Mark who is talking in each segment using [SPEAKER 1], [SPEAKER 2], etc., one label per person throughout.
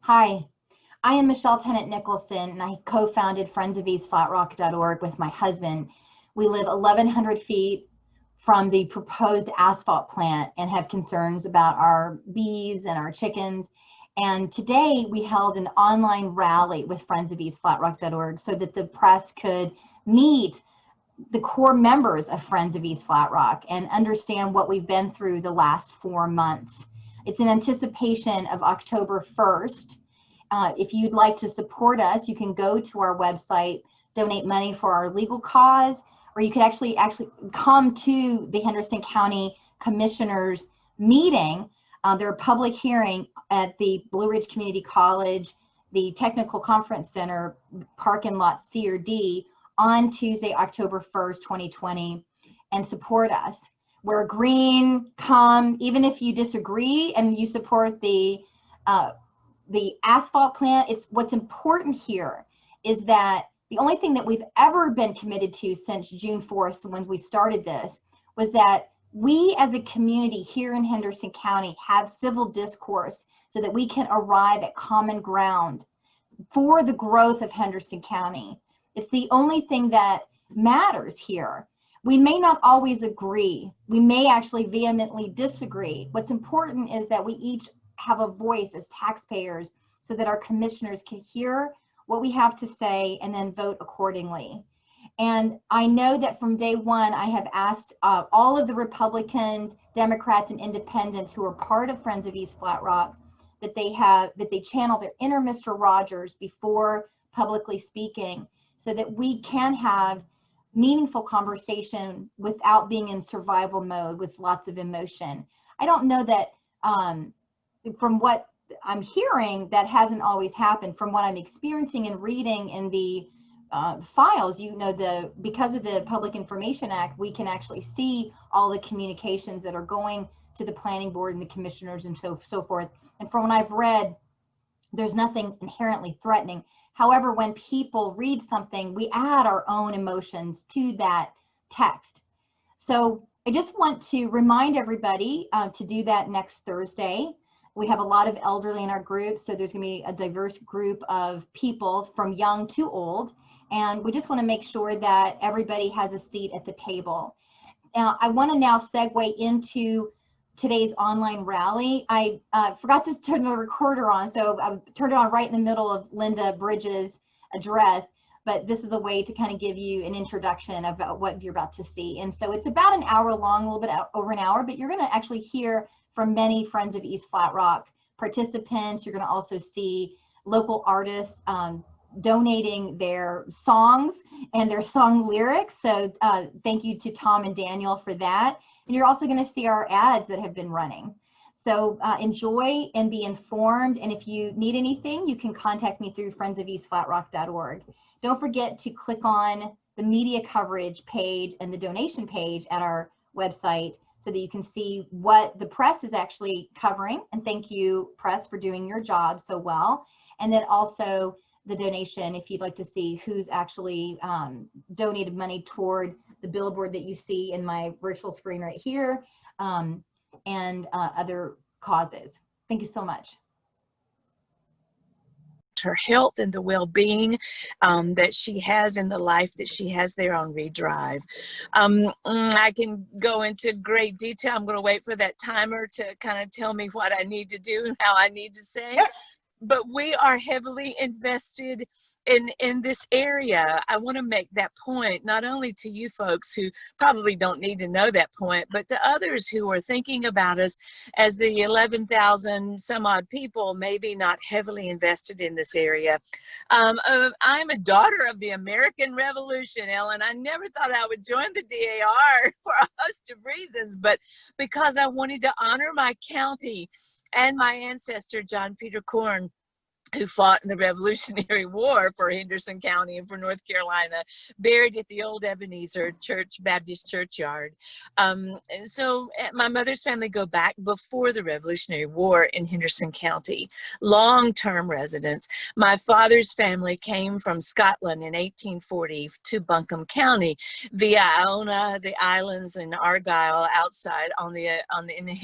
[SPEAKER 1] Hi, I am Michelle Tennant Nicholson, and I co-founded friendsofeastflatrock.org with my husband. We live 1,100 feet from the proposed asphalt plant and have concerns about our bees and our chickens. And today we held an online rally with friendsofeastflatrock.org so that the press could meet the core members of Friends of East Flat Rock and understand what we've been through the last 4 months. It's in anticipation of October 1st. If you'd like to support us, you can go to our website, donate money for our legal cause, or you could actually come to the Henderson County Commissioners meeting, their public hearing at the Blue Ridge Community College, the Technical Conference Center, parking lot C or D, on Tuesday, October 1st, 2020, and support us. We're green, come, even if you disagree and you support the asphalt plant. It's what's important here is that the only thing that we've ever been committed to since June 4th, when we started this, was that we as a community here in Henderson County have civil discourse so that we can arrive at common ground for the growth of Henderson County. It's the only thing that matters here. We may not always agree. We may actually vehemently disagree. What's important is that we each have a voice as taxpayers so that our commissioners can hear what we have to say and then vote accordingly. And I know that from day one, I have asked all of the Republicans, Democrats, and independents who are part of Friends of East Flat Rock that they channel their inner Mr. Rogers before publicly speaking, so that we can have meaningful conversation without being in survival mode with lots of emotion. I don't know that from what I'm hearing, that hasn't always happened. From what I'm experiencing and reading in the files, because of the Public Information Act, we can actually see all the communications that are going to the planning board and the commissioners and so forth. And from what I've read, there's nothing inherently threatening. However, when people read something, we add our own emotions to that text. So I just want to remind everybody to do that next Thursday. We have a lot of elderly in our group, so there's going to be a diverse group of people from young to old, and we just want to make sure that everybody has a seat at the table. Now, I want to now segue into today's online rally. I forgot to turn the recorder on, so I turned it on right in the middle of Linda Bridges' address, but this is a way to kind of give you an introduction about what you're about to see. And so it's about an hour long, a little bit over an hour, but you're going to actually hear from many Friends of East Flat Rock participants. You're going to also see local artists donating their songs and their song lyrics. So thank you to Tom and Daniel for that. And you're also going to see our ads that have been running. So enjoy and be informed. And if you need anything, you can contact me through friendsofeastflatrock.org. Don't forget to click on the media coverage page and the donation page at our website so that you can see what the press is actually covering. And thank you, press, for doing your job so well. And then also the donation, if you'd like to see who's actually donated money toward the billboard that you see in my virtual screen right here, and other causes. Thank you so much.
[SPEAKER 2] Her health and the well-being that she has in the life that she has there on ReDrive. I can go into great detail. I'm going to wait for that timer to kind of tell me what I need to do and how I need to say. But we are heavily invested in this area. I want to make that point, not only to you folks who probably don't need to know that point, but to others who are thinking about us as the 11,000 some odd people maybe not heavily invested in this area. I'm a daughter of the American Revolution, Ellen. I never thought I would join the DAR for a host of reasons, but because I wanted to honor my county and my ancestor, John Peter Corn. who fought in the Revolutionary War for Henderson County and for North Carolina, buried at the old Ebenezer Church, Baptist churchyard. And so my mother's family go back before the Revolutionary War in Henderson County, long-term residents. My father's family came from Scotland in 1840 to Buncombe County via Iona, the islands, and Argyll outside in the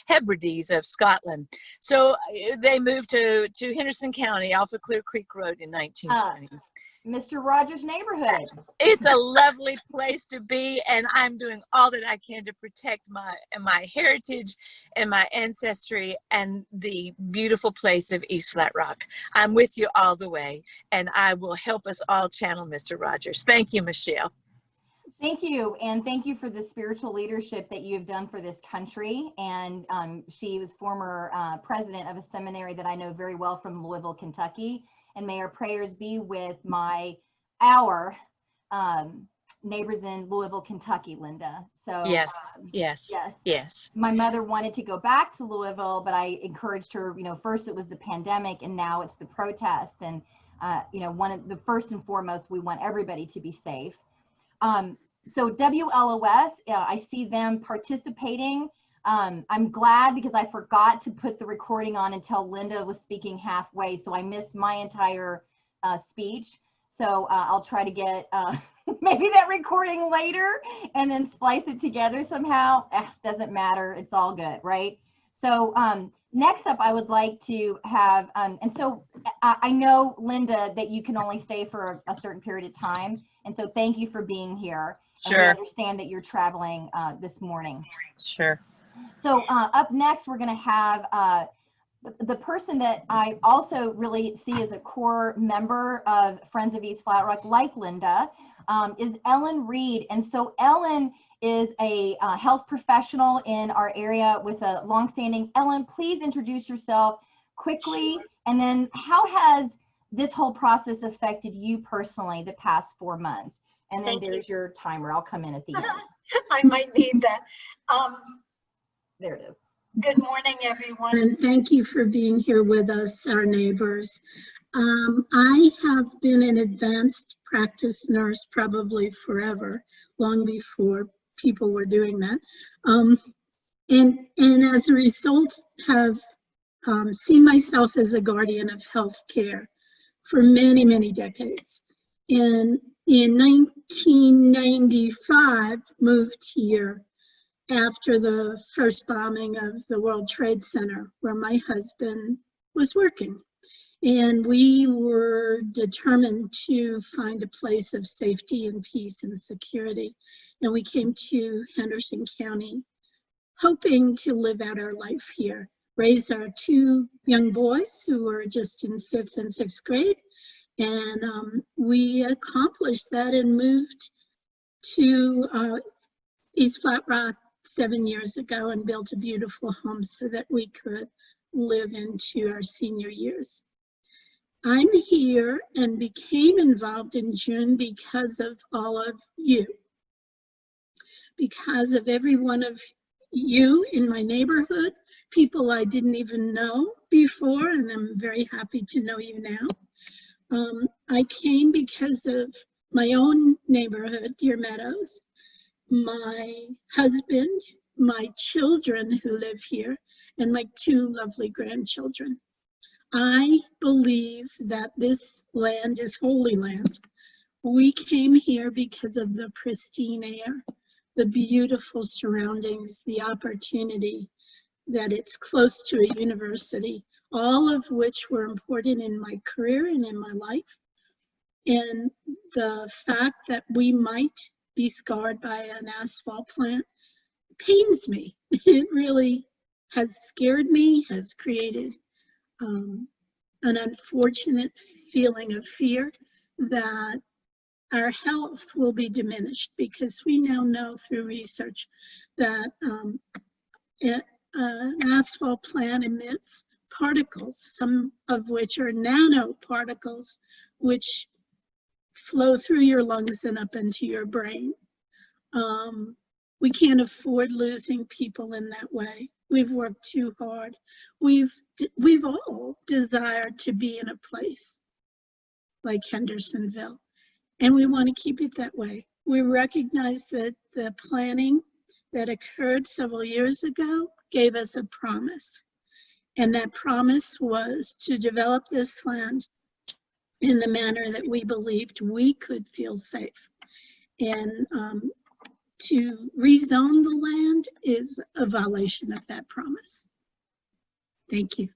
[SPEAKER 2] Hebrides of Scotland. So they moved to Henderson County off of Clear Creek Road in 1920.
[SPEAKER 1] Mr. Rogers' neighborhood.
[SPEAKER 2] It's a lovely place to be, and I'm doing all that I can to protect my heritage and my ancestry and the beautiful place of East Flat Rock. I'm with you all the way, and I will help us all channel Mr. Rogers. Thank you, Michelle.
[SPEAKER 1] Thank you, and thank you for the spiritual leadership that you have done for this country. And she was former president of a seminary that I know very well from Louisville, Kentucky. And may our prayers be with our neighbors in Louisville, Kentucky, Linda. So yes. My mother wanted to go back to Louisville, but I encouraged her. First it was the pandemic, and now it's the protests. And one of the first and foremost, we want everybody to be safe. So WLOS, I see them participating. I'm glad because I forgot to put the recording on until Linda was speaking halfway, so I missed my entire speech. So I'll try to get maybe that recording later and then splice it together somehow. Doesn't matter, it's all good, right? So next up, I would like to have, and so I know, Linda, that you can only stay for a certain period of time. And so thank you for being here.
[SPEAKER 2] Sure.
[SPEAKER 1] And we understand that you're traveling this morning.
[SPEAKER 2] Sure.
[SPEAKER 1] So up next, we're going to have the person that I also really see as a core member of Friends of East Flat Rock, like Linda, is Ellen Reed. And so Ellen is a health professional in our area with a longstanding. Ellen, please introduce yourself quickly. And then how has this whole process affected you personally the past 4 months? And then there's your timer. I'll come in at the end.
[SPEAKER 3] I might need that.
[SPEAKER 1] There it is.
[SPEAKER 3] Good morning, everyone, and thank you for being here with us, our neighbors. I have been an advanced practice nurse probably forever, long before people were doing that. And as a result, have seen myself as a guardian of healthcare for many, many decades. And in 1995, moved here after the first bombing of the World Trade Center, where my husband was working. And we were determined to find a place of safety and peace and security. And we came to Henderson County, hoping to live out our life here, raise our 2 young boys who were just in 5th and 6th grade. And we accomplished that and moved to East Flat Rock 7 years ago and built a beautiful home so that we could live into our senior years. I'm here and became involved in June because of all of you, because of every one of you in my neighborhood, people I didn't even know before, and I'm very happy to know you now. I came because of my own neighborhood, Deer Meadows, my husband, my children who live here, and my 2 lovely grandchildren. I believe that this land is holy land. We came here because of the pristine air, the beautiful surroundings, the opportunity that it's close to a university, all of which were important in my career and in my life. And the fact that we might be scarred by an asphalt plant pains me. It really has scared me, has created an unfortunate feeling of fear that our health will be diminished, because we now know through research that an asphalt plant emits particles, some of which are nanoparticles, which flow through your lungs and up into your brain. We can't afford losing people in that way. We've worked too hard. We've all desired to be in a place like Hendersonville, and we want to keep it that way. We recognize that the planning that occurred several years ago gave us a promise. And that promise was to develop this land in the manner that we believed we could feel safe. And to rezone the land is a violation of that promise. Thank you.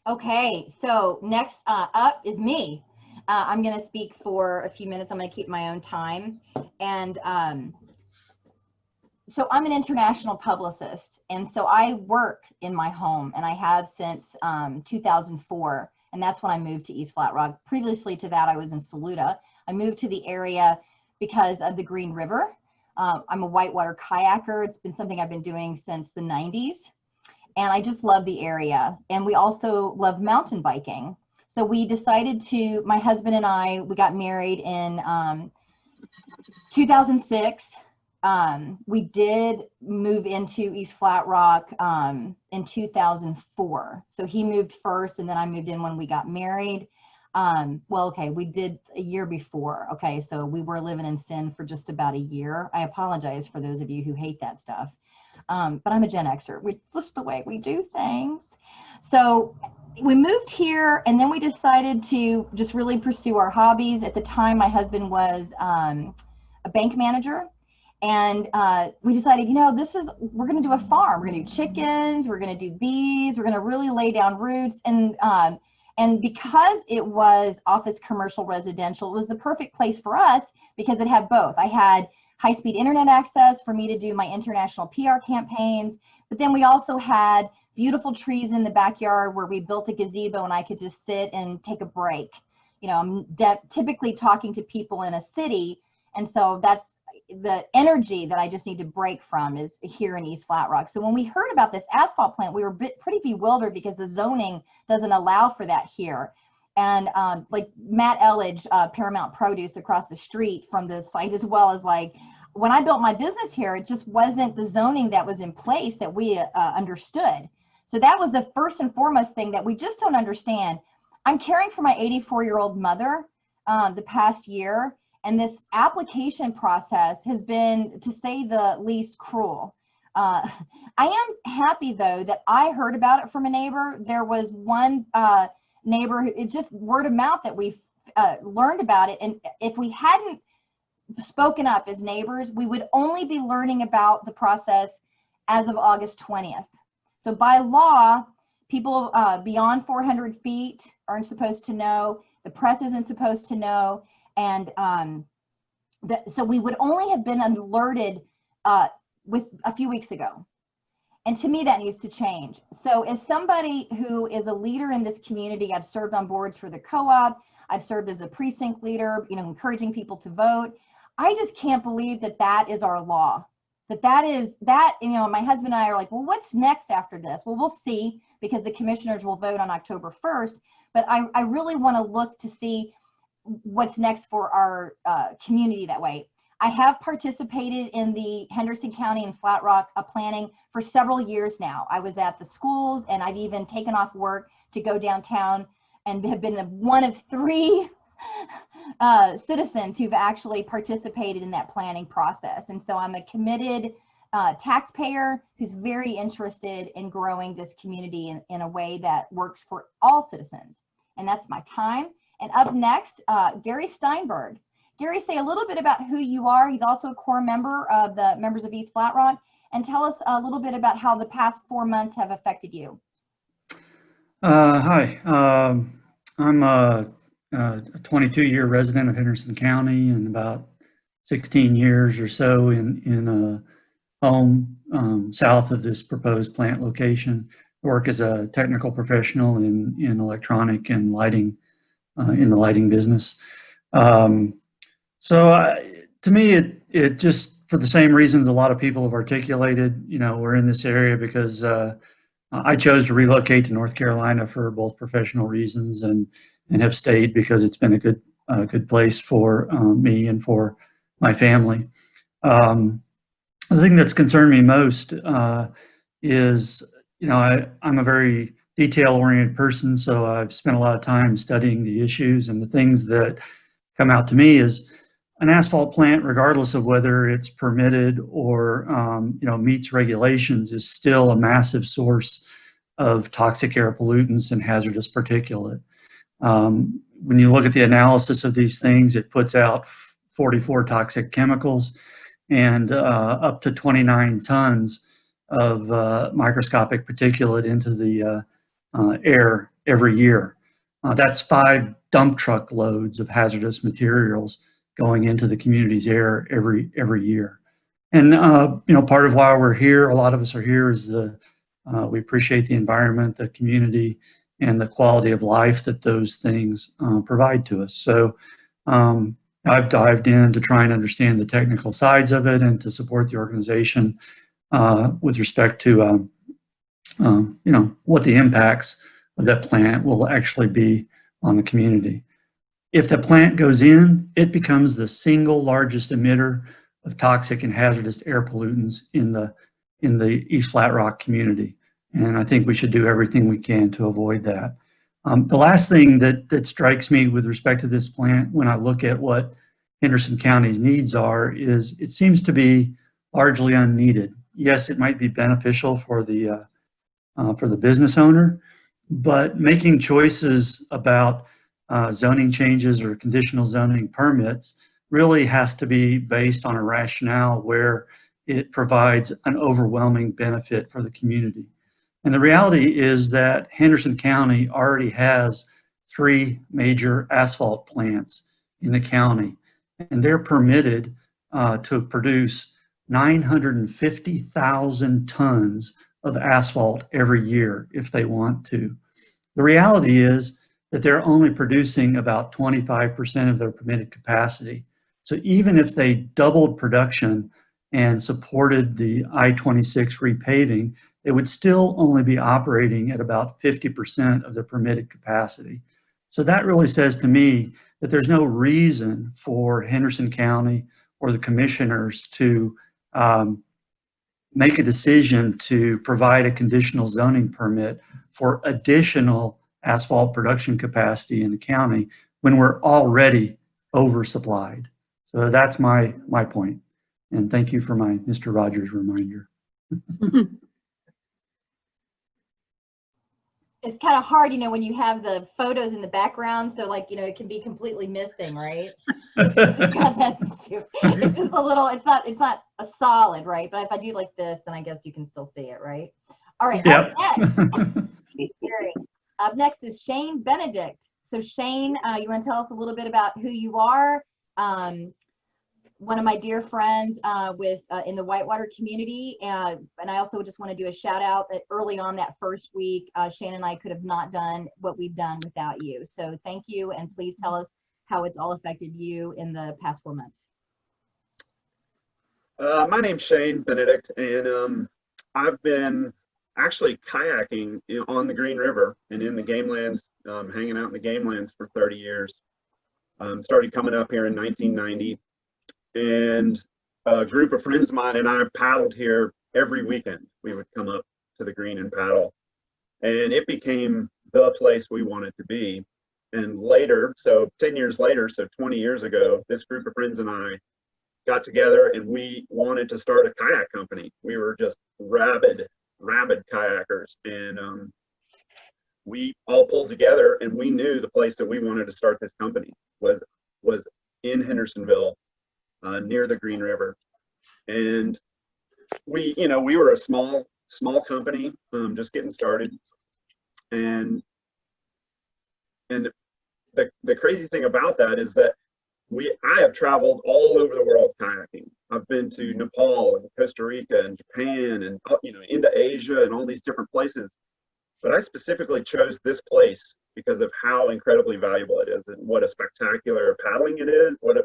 [SPEAKER 1] Okay, so next up is me. I'm going to speak for a few minutes. I'm going to keep my own time. And so I'm an international publicist. And so I work in my home, and I have since 2004. And that's when I moved to East Flat Rock. Previously to that, I was in Saluda. I moved to the area because of the Green River. I'm a whitewater kayaker. It's been something I've been doing since the 90s. And I just love the area. And we also love mountain biking. So we decided to, my husband and I, we got married in 2006. We did move into East Flat Rock in 2004. So he moved first, and then I moved in when we got married. Well, okay, we did a year before. Okay, so we were living in sin for just about a year. I apologize for those of you who hate that stuff. But I'm a Gen Xer. It's just the way we do things. So we moved here, and then we decided to just really pursue our hobbies. At the time, my husband was a bank manager. And we decided, you know, we're going to do a farm. We're going to do chickens. We're going to do bees. We're going to really lay down roots. And because it was office, commercial, residential, it was the perfect place for us because it had both. I had high-speed internet access for me to do my international PR campaigns. But then we also had beautiful trees in the backyard where we built a gazebo, and I could just sit and take a break. You know, I'm typically talking to people in a city. And so that's the energy that I just need to break from is here in East Flat Rock. So when we heard about this asphalt plant, we were pretty bewildered because the zoning doesn't allow for that here. And like Matt Elledge, Paramount Produce across the street from the site, as well as like when I built my business here, it just wasn't the zoning that was in place that we understood. So that was the first and foremost thing that we just don't understand. I'm caring for my 84-year-old mother the past year, and this application process has been, to say the least, cruel. I am happy, though, that I heard about it from a neighbor. There was one neighbor, it's just word of mouth that we learned about it. And if we hadn't spoken up as neighbors, we would only be learning about the process as of August 20th. So by law, people beyond 400 feet aren't supposed to know. The press isn't supposed to know. And so we would only have been alerted with a few weeks ago. And to me, that needs to change. So as somebody who is a leader in this community, I've served on boards for the co-op. I've served as a precinct leader, you know, encouraging people to vote. I just can't believe that that is our law. That is, you know, my husband and I are like, well, what's next after this? Well, we'll see, because the commissioners will vote on October 1st. But I really want to look to see what's next for our community that way. I have participated in the Henderson County and Flat Rock planning for several years now. I was at the schools, and I've even taken off work to go downtown and have been one of 3 citizens who've actually participated in that planning process. And so I'm a committed taxpayer who's very interested in growing this community in a way that works for all citizens. And that's my time. And up next, Gary Steinberg. Gary, say a little bit about who you are. He's also a core member of the Members of East Flat Rock. And tell us a little bit about how the past 4 months have affected you.
[SPEAKER 4] Hi, I'm a 22-year resident of Henderson County, and about 16 years or so in a home south of this proposed plant location. I work as a technical professional in electronic and lighting, in the lighting business. To me, it just, for the same reasons a lot of people have articulated, you know, we're in this area because I chose to relocate to North Carolina for both professional reasons and have stayed because it's been a good place for me and for my family. The thing that's concerned me most is, I'm a very detail-oriented person, so I've spent a lot of time studying the issues, and the things that come out to me is an asphalt plant, regardless of whether it's permitted or meets regulations, is still a massive source of toxic air pollutants and hazardous particulate. When you look at the analysis of these things, it puts out 44 toxic chemicals and up to 29 tons of microscopic particulate into the air every year. That's 5 dump truck loads of hazardous materials going into the community's air every year. And part of why we're here, a lot of us are here, is we appreciate the environment, the community, and the quality of life that those things provide to us. So I've dived in to try and understand the technical sides of it and to support the organization with respect to what the impacts of that plant will actually be on the community. If the plant goes in, it becomes the single largest emitter of toxic and hazardous air pollutants in the East Flat Rock community. And I think we should do everything we can to avoid that. The last thing that strikes me with respect to this plant, when I look at what Henderson County's needs are, is it seems to be largely unneeded. Yes, it might be beneficial for the business owner, but making choices about zoning changes or conditional zoning permits really has to be based on a rationale where it provides an overwhelming benefit for the community. And the reality is that Henderson County already has 3 major asphalt plants in the county, and they're permitted to produce 950,000 tons of asphalt every year if they want to. The reality is that they're only producing about 25% of their permitted capacity. So even if they doubled production and supported the I-26 repaving, they would still only be operating at about 50% of their permitted capacity. So that really says to me that there's no reason for Henderson County or the commissioners to make a decision to provide a conditional zoning permit for additional asphalt production capacity in the county when we're already oversupplied. So that's my point. And thank you for my Mr. Rogers reminder.
[SPEAKER 1] It's kind of hard, when you have the photos in the background, so it can be completely missing, right? It's just a little, it's not a solid, right? But if I do like this, then I guess you can still see it, right? All right.
[SPEAKER 4] Yep.
[SPEAKER 1] Up next is Shane Benedict. So Shane, you want to tell us a little bit about who you are? One of my dear friends in the Whitewater community, and I also just want to do a shout out that early on that first week, Shane and I could have not done what we've done without you. So thank you, and please tell us how it's all affected you in the past 4 months.
[SPEAKER 5] My name's Shane Benedict, and I've been actually kayaking on the Green River and in the game lands, hanging out in the game lands for 30 years. Started coming up here in 1990. And a group of friends of mine and I paddled here every weekend. We would come up to the green and paddle, and it became the place we wanted to be. And later, so 10 years later, so 20 years ago, this group of friends and I got together and we wanted to start a kayak company. We were just rabid kayakers, and we all pulled together, and we knew the place that we wanted to start this company was in Hendersonville, near the Green River. And we were a small company, just getting started. And the crazy thing about that is that I have traveled all over the world kayaking. I've been to Nepal and Costa Rica and Japan and into Asia and all these different places. But I specifically chose this place because of how incredibly valuable it is, and what a spectacular paddling it is, what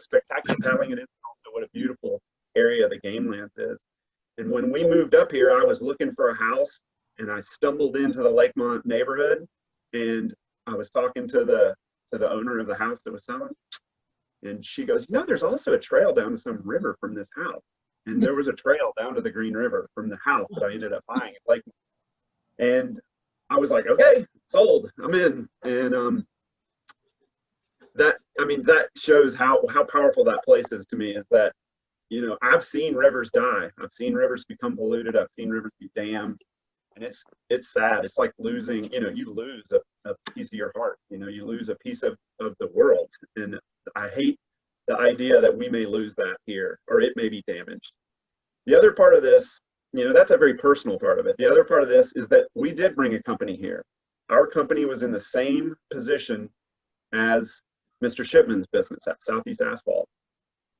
[SPEAKER 5] spectacular paddling it is, and also what a beautiful area the game lands is. And when we moved up here, I was looking for a house, and I stumbled into the Lakemont neighborhood, and I was talking to the owner of the house that was selling, and she goes, there's also a trail down to some river from this house. and there was a trail down to the Green River from the house that I ended up buying at Lake. And I was like, okay, sold, I'm in. And that, I mean, that shows how powerful that place is to me, is that, you know, I've seen rivers die. I've seen rivers become polluted. I've seen rivers be dammed. And it's sad. It's like losing, you know, you lose a piece of your heart, you know, you lose a piece of the world. And I hate the idea that we may lose that here, or it may be damaged. The other part of this, you know, that's a very personal part of it. The other part of this is that we did bring a company here. Our company was in the same position as Mr. Shipman's business at Southeast Asphalt.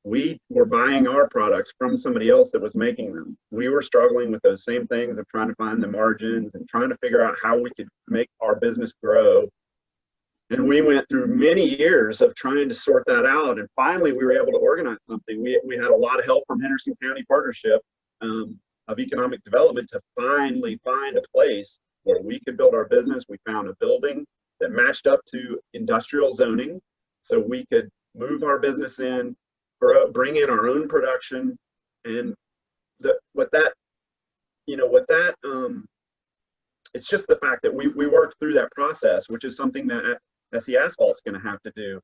[SPEAKER 5] We were buying our products from somebody else that was making them. We were struggling with those same things of trying to find the margins and trying to figure out how we could make our business grow. And we went through many years of trying to sort that out. And finally, we were able to organize something. We had a lot of help from Henderson County Partnership of Economic Development to finally find a place where we could build our business. We found a building that matched up to industrial zoning, so we could move our business in, bring in our own production. And it's just the fact that we worked through that process, which is something that SE Asphalt's going to have to do.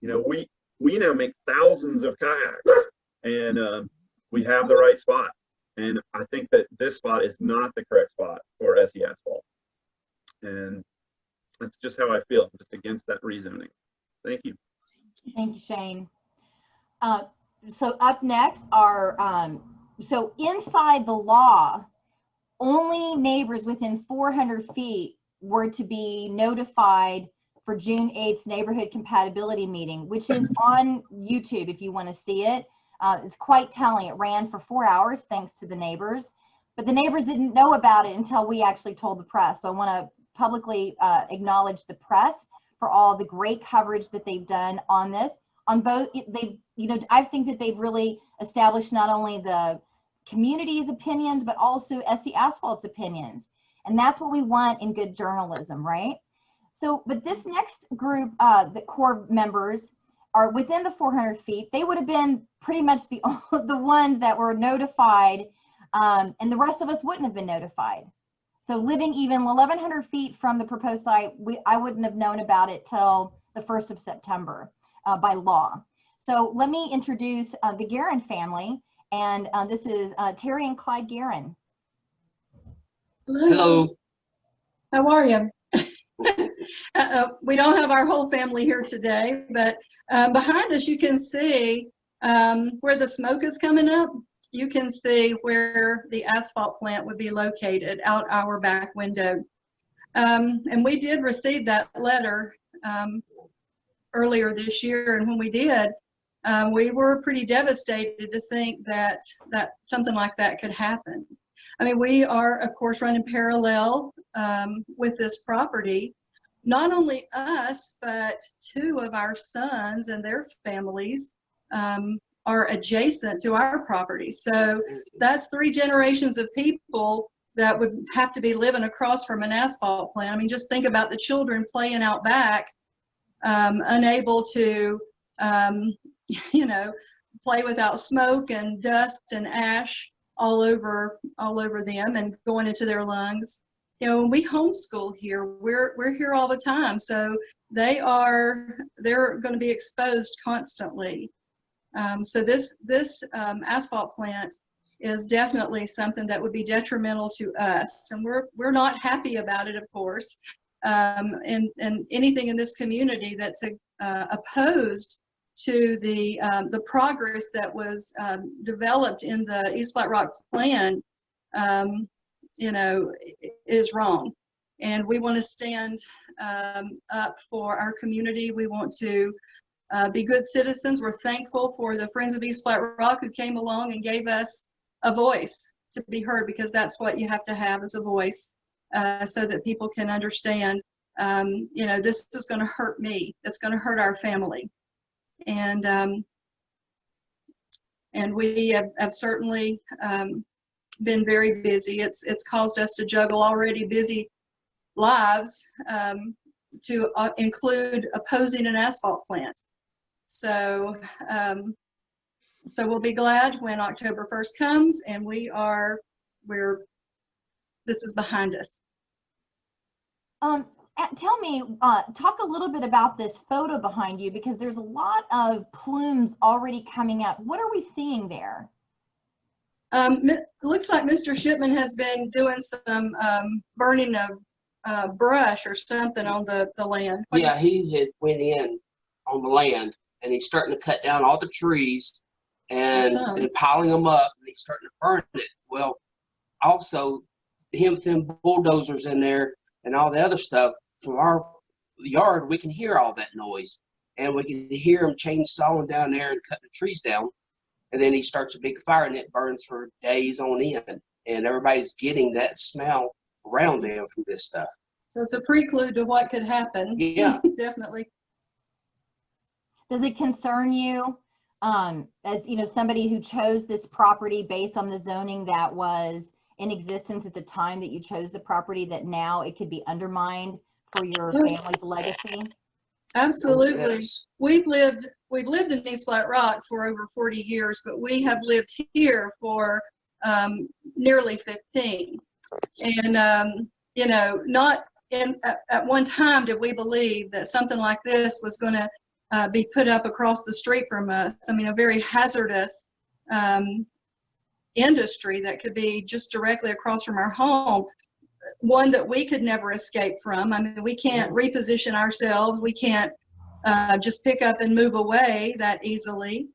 [SPEAKER 5] You know, we now make thousands of kayaks, and we have the right spot. And I think that this spot is not the correct spot for SE Asphalt. And that's just how I feel, just against that rezoning. Thank you.
[SPEAKER 1] Thank you, Shane. So up next are, so inside the law, only neighbors within 400 feet were to be notified for June 8th's neighborhood compatibility meeting, which is on YouTube if you want to see it. It's quite telling. It ran for 4 hours thanks to the neighbors, but the neighbors didn't know about it until we actually told the press. So I want to publicly acknowledge the press for all the great coverage that they've done on this. On both, I think that they've really established not only the community's opinions, but also SE Asphalt's opinions. And that's what we want in good journalism, right? So, but this next group, the core members, are within the 400 feet. They would have been pretty much the ones that were notified, and the rest of us wouldn't have been notified. So living even 1,100 feet from the proposed site, I wouldn't have known about it till the 1st of September by law. So let me introduce the Guerin family, and this is Terry and Clyde Guerin.
[SPEAKER 6] Hello.
[SPEAKER 7] How are you? We don't have our whole family here today, but behind us you can see where the smoke is coming up. You can see where the asphalt plant would be located out our back window. And we did receive that letter earlier this year, and when we did, we were pretty devastated to think that something like that could happen. I mean, we are, of course, running parallel with this property. Not only us, but 2 of our sons and their families are adjacent to our property. So that's 3 generations of people that would have to be living across from an asphalt plant. I mean, just think about the children playing out back, unable to, play without smoke and dust and ash all over them and going into their lungs. You know, when we homeschool here, we're here all the time, so they're going to be exposed constantly. So this asphalt plant is definitely something that would be detrimental to us, and we're not happy about it, of course. And anything in this community that's opposed to the progress that was developed in the East Flat Rock plan, is wrong. And we want to stand up for our community. We want to be good citizens. We're thankful for the Friends of East Flat Rock who came along and gave us a voice to be heard, because that's what you have to have, is a voice, so that people can understand, this is going to hurt me. It's going to hurt our family. And we have certainly been very busy. It's caused us to juggle already busy lives to include opposing an asphalt plant. So So we'll be glad when October 1st comes and this is behind us.
[SPEAKER 1] Tell me, talk a little bit about this photo behind you, because there's a lot of plumes already coming up. What are we seeing there?
[SPEAKER 7] It looks like Mr. Shipman has been doing some burning of brush or something on the land.
[SPEAKER 6] Yeah, he had went in on the land and he's starting to cut down all the trees and piling them up, and he's starting to burn it. Well, also them bulldozers in there and all the other stuff from our yard, we can hear all that noise, and we can hear him chainsawing down there and cutting the trees down. And then he starts a big fire and it burns for days on end, and everybody's getting that smell around them from this stuff.
[SPEAKER 7] So it's a prelude to what could happen.
[SPEAKER 6] Yeah.
[SPEAKER 7] Definitely.
[SPEAKER 1] Does it concern you, as you know, somebody who chose this property based on the zoning that was in existence at the time that you chose the property, that now it could be undermined for your family's legacy?
[SPEAKER 7] Absolutely.
[SPEAKER 6] Oh, yes.
[SPEAKER 7] We've lived in East Flat Rock for over 40 years, but we have lived here for nearly 15. And you know, not at one time did we believe that something like this was going to be put up across the street from us. I mean, a very hazardous industry that could be just directly across from our home, one that we could never escape from. I mean, we can't reposition ourselves. We can't just pick up and move away that easily.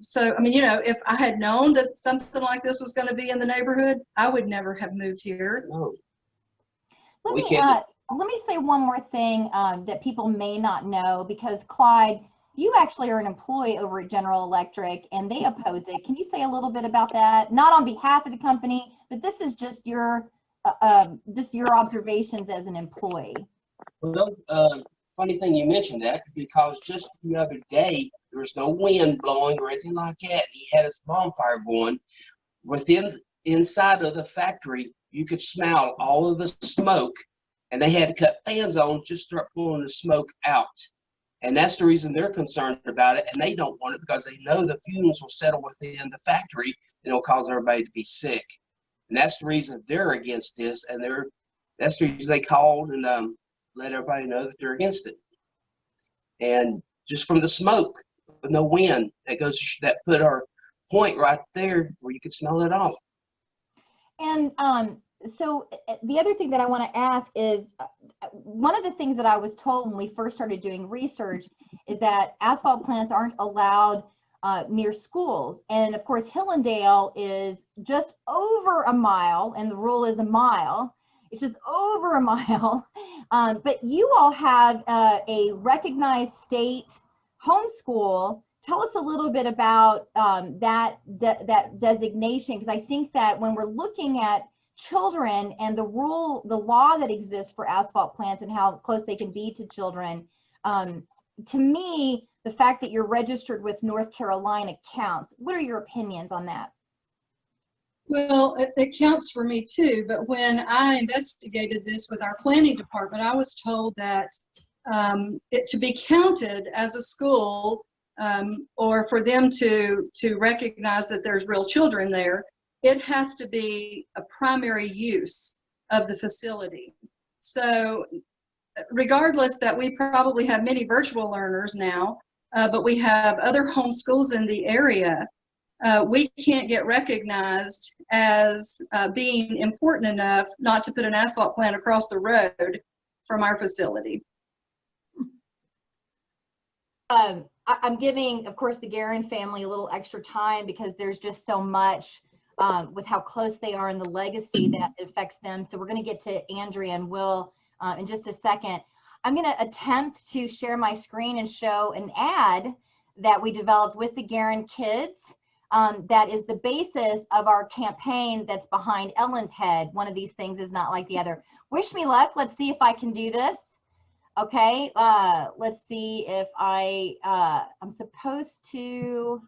[SPEAKER 7] So, I mean, you know, if I had known that something like this was going to be in the neighborhood, I would never have moved here.
[SPEAKER 6] No.
[SPEAKER 1] Let me say one more thing that people may not know, because Clyde, you actually are an employee over at General Electric and they oppose it. Can you say a little bit about that? Not on behalf of the company, but this is just your observations as an employee.
[SPEAKER 6] Well, funny thing you mentioned that, because just the other day there was no wind blowing or anything like that. He had his bonfire going. Inside of the factory, you could smell all of the smoke, and they had to cut fans on just to start pulling the smoke out. And that's the reason they're concerned about it, and they don't want it because they know the fumes will settle within the factory and it'll cause everybody to be sick. And that's the reason they're against this, and that's the reason they called and let everybody know that they're against it. And just from the smoke, with no wind, that put our point right there where you could smell it all.
[SPEAKER 1] And so the other thing that I want to ask is, one of the things that I was told when we first started doing research is that asphalt plants aren't allowed near schools. And of course, Hillendale is just over a mile, and the rule is a mile. It's just over a mile. But you all have a recognized state homeschool. Tell us a little bit about that designation, because I think that when we're looking at children and the law that exists for asphalt plants and how close they can be to children, to me, the fact that you're registered with North Carolina counts. What are your opinions on that?
[SPEAKER 7] Well, it counts for me too, but when I investigated this with our planning department, I was told that to be counted as a school, or for them to recognize that there's real children there, it has to be a primary use of the facility. So regardless that we probably have many virtual learners now, but we have other homeschools in the area, we can't get recognized as being important enough not to put an asphalt plant across the road from our facility.
[SPEAKER 1] I'm giving, of course, the Guerin family a little extra time because there's just so much with how close they are in the legacy that affects them. So we're going to get to Andrea and Will in just a second. I'm going to attempt to share my screen and show an ad that we developed with the Guerin kids. That is the basis of our campaign that's behind Ellen's head. One of these things is not like the other. Wish me luck. Let's see if I can do this. Okay, let's see if I'm supposed to,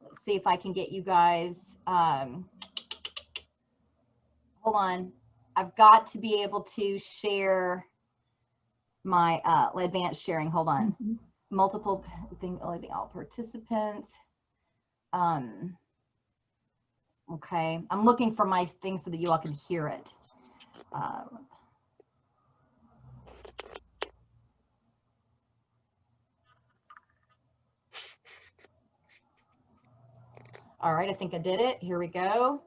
[SPEAKER 1] let's see if I can get you guys, hold on. I've got to be able to share my advanced sharing. Hold on. Multiple thing, all participants. Okay, I'm looking for my thing so that you all can hear it. All right, I think I did it. Here we go.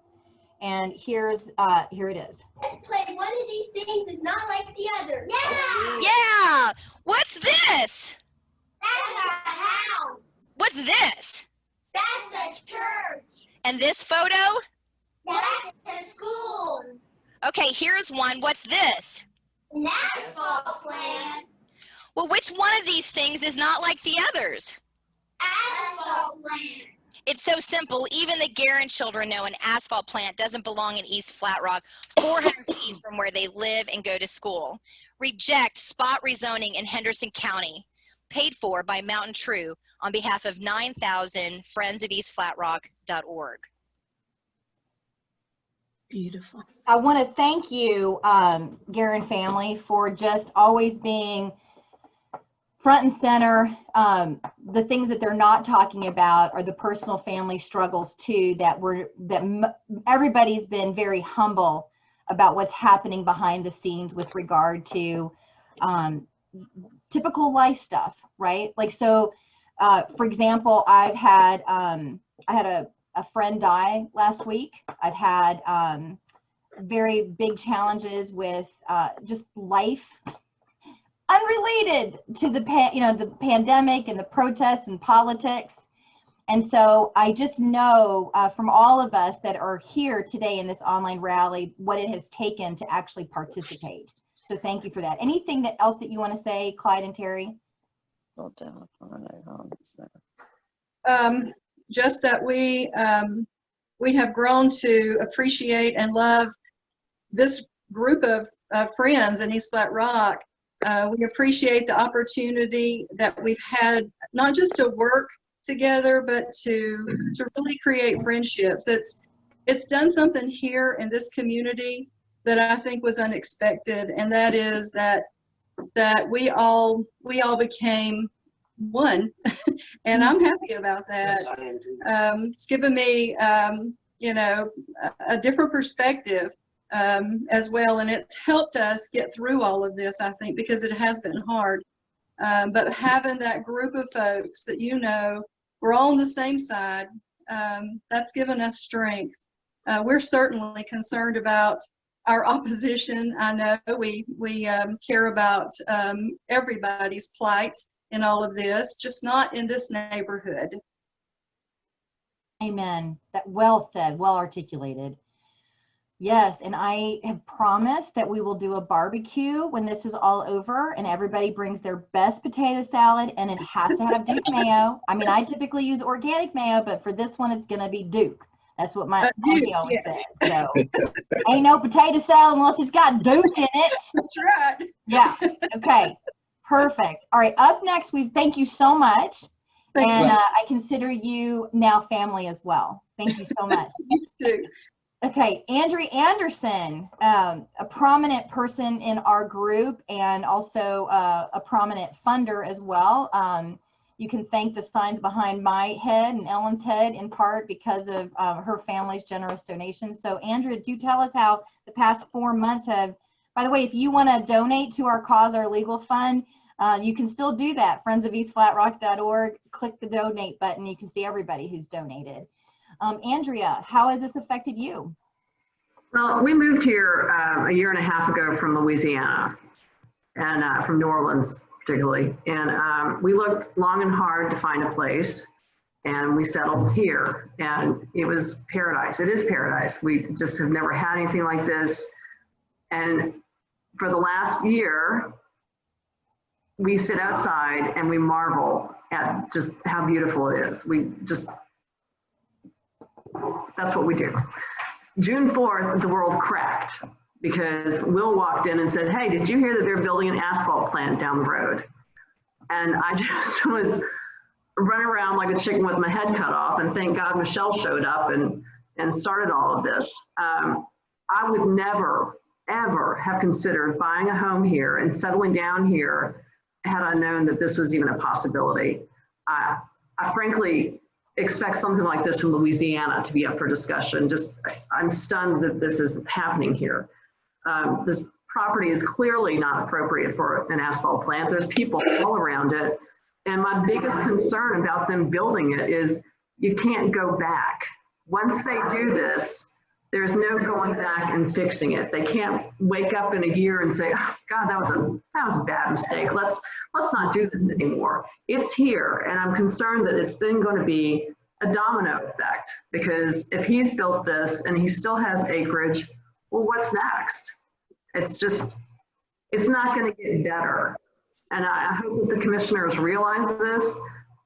[SPEAKER 1] And here it is.
[SPEAKER 8] Let's play. One of these things is not like the other. Yeah!
[SPEAKER 9] Yeah! What's this?
[SPEAKER 8] That's a house.
[SPEAKER 9] What's this?
[SPEAKER 8] That's a church.
[SPEAKER 9] And this photo?
[SPEAKER 8] That's a school.
[SPEAKER 9] Okay, here's one. What's this?
[SPEAKER 8] An asphalt plant.
[SPEAKER 9] Well, which one of these things is not like the others?
[SPEAKER 8] Asphalt plant.
[SPEAKER 9] It's so simple. Even the Guerin children know an asphalt plant doesn't belong in East Flat Rock, 400 feet from where they live and go to school. Reject spot rezoning in Henderson County. Paid for by Mountain True on behalf of 9,000 friendsofeastflatrock.org.
[SPEAKER 3] Beautiful.
[SPEAKER 1] I want to thank you, Guerin family, for just always being front and center. The things that they're not talking about are the personal family struggles too, that everybody's been very humble about what's happening behind the scenes with regard to typical life stuff, right? Like, so for example, I had a friend die last week. I've had very big challenges with just life unrelated to the the pandemic and the protests and politics. And so I just know from all of us that are here today in this online rally what it has taken to actually participate. So thank you for that. Anything else that you want to say, Clyde and Terry?
[SPEAKER 7] Just that we have grown to appreciate and love this group of friends in East Flat Rock. We appreciate the opportunity that we've had, not just to work together, but to really create friendships. It's done something here in this community that I think was unexpected, and that is that we all became one, and I'm happy about that.
[SPEAKER 6] Yes, I am too.
[SPEAKER 7] It's given me a different perspective as well, and it's helped us get through all of this, I think, because it has been hard. But having that group of folks that we're all on the same side, that's given us strength. We're certainly concerned about our opposition. I know we care about everybody's plight in all of this, just not in this neighborhood.
[SPEAKER 1] Amen. That well said, well articulated. Yes, and I have promised that we will do a barbecue when this is all over, and everybody brings their best potato salad, and it has to have Duke mayo. I mean, I typically use organic mayo, but for this one, it's going to be Duke. That's what my auntie always said. So, ain't no potato salad unless it's got Duke in it.
[SPEAKER 7] That's right.
[SPEAKER 1] Yeah. Okay. Perfect. All right. Up next, thank you so much.
[SPEAKER 7] Thank
[SPEAKER 1] And
[SPEAKER 7] you.
[SPEAKER 1] I consider you now family as well. Thank you so much.
[SPEAKER 7] You too.
[SPEAKER 1] Okay, Andrea Anderson, a prominent person in our group and also a prominent funder as well. You can thank the signs behind my head and Ellen's head in part because of her family's generous donations. So Andrea, do tell us how the past 4 months have, by the way, if you want to donate to our cause, our legal fund, you can still do that. friendsofeastflatrock.org, click the donate button. You can see everybody who's donated. Andrea, how has this affected you?
[SPEAKER 10] Well, we moved here a year and a half ago from Louisiana and from New Orleans particularly. And we looked long and hard to find a place, and we settled here, and it was paradise. It is paradise. We just have never had anything like this. And for the last year, we sit outside and we marvel at just how beautiful it is. That's what we do. June 4th, the world cracked because Will walked in and said, "Hey, did you hear that they're building an asphalt plant down the road?" And I just was running around like a chicken with my head cut off, and thank God Michelle showed up and started all of this. I would never, ever have considered buying a home here and settling down here had I known that this was even a possibility. I frankly expect something like this from Louisiana to be up for discussion. I'm stunned that this is happening here. This property is clearly not appropriate for an asphalt plant. There's people all around it. And my biggest concern about them building it is you can't go back. Once they do this, there's no going back and fixing it. They can't wake up in a year and say, oh, God, that was a bad mistake. Let's not do this anymore. It's here, and I'm concerned that it's then going to be a domino effect, because if he's built this and he still has acreage, well, what's next? It's not going to get better. And I hope that the commissioners realize this.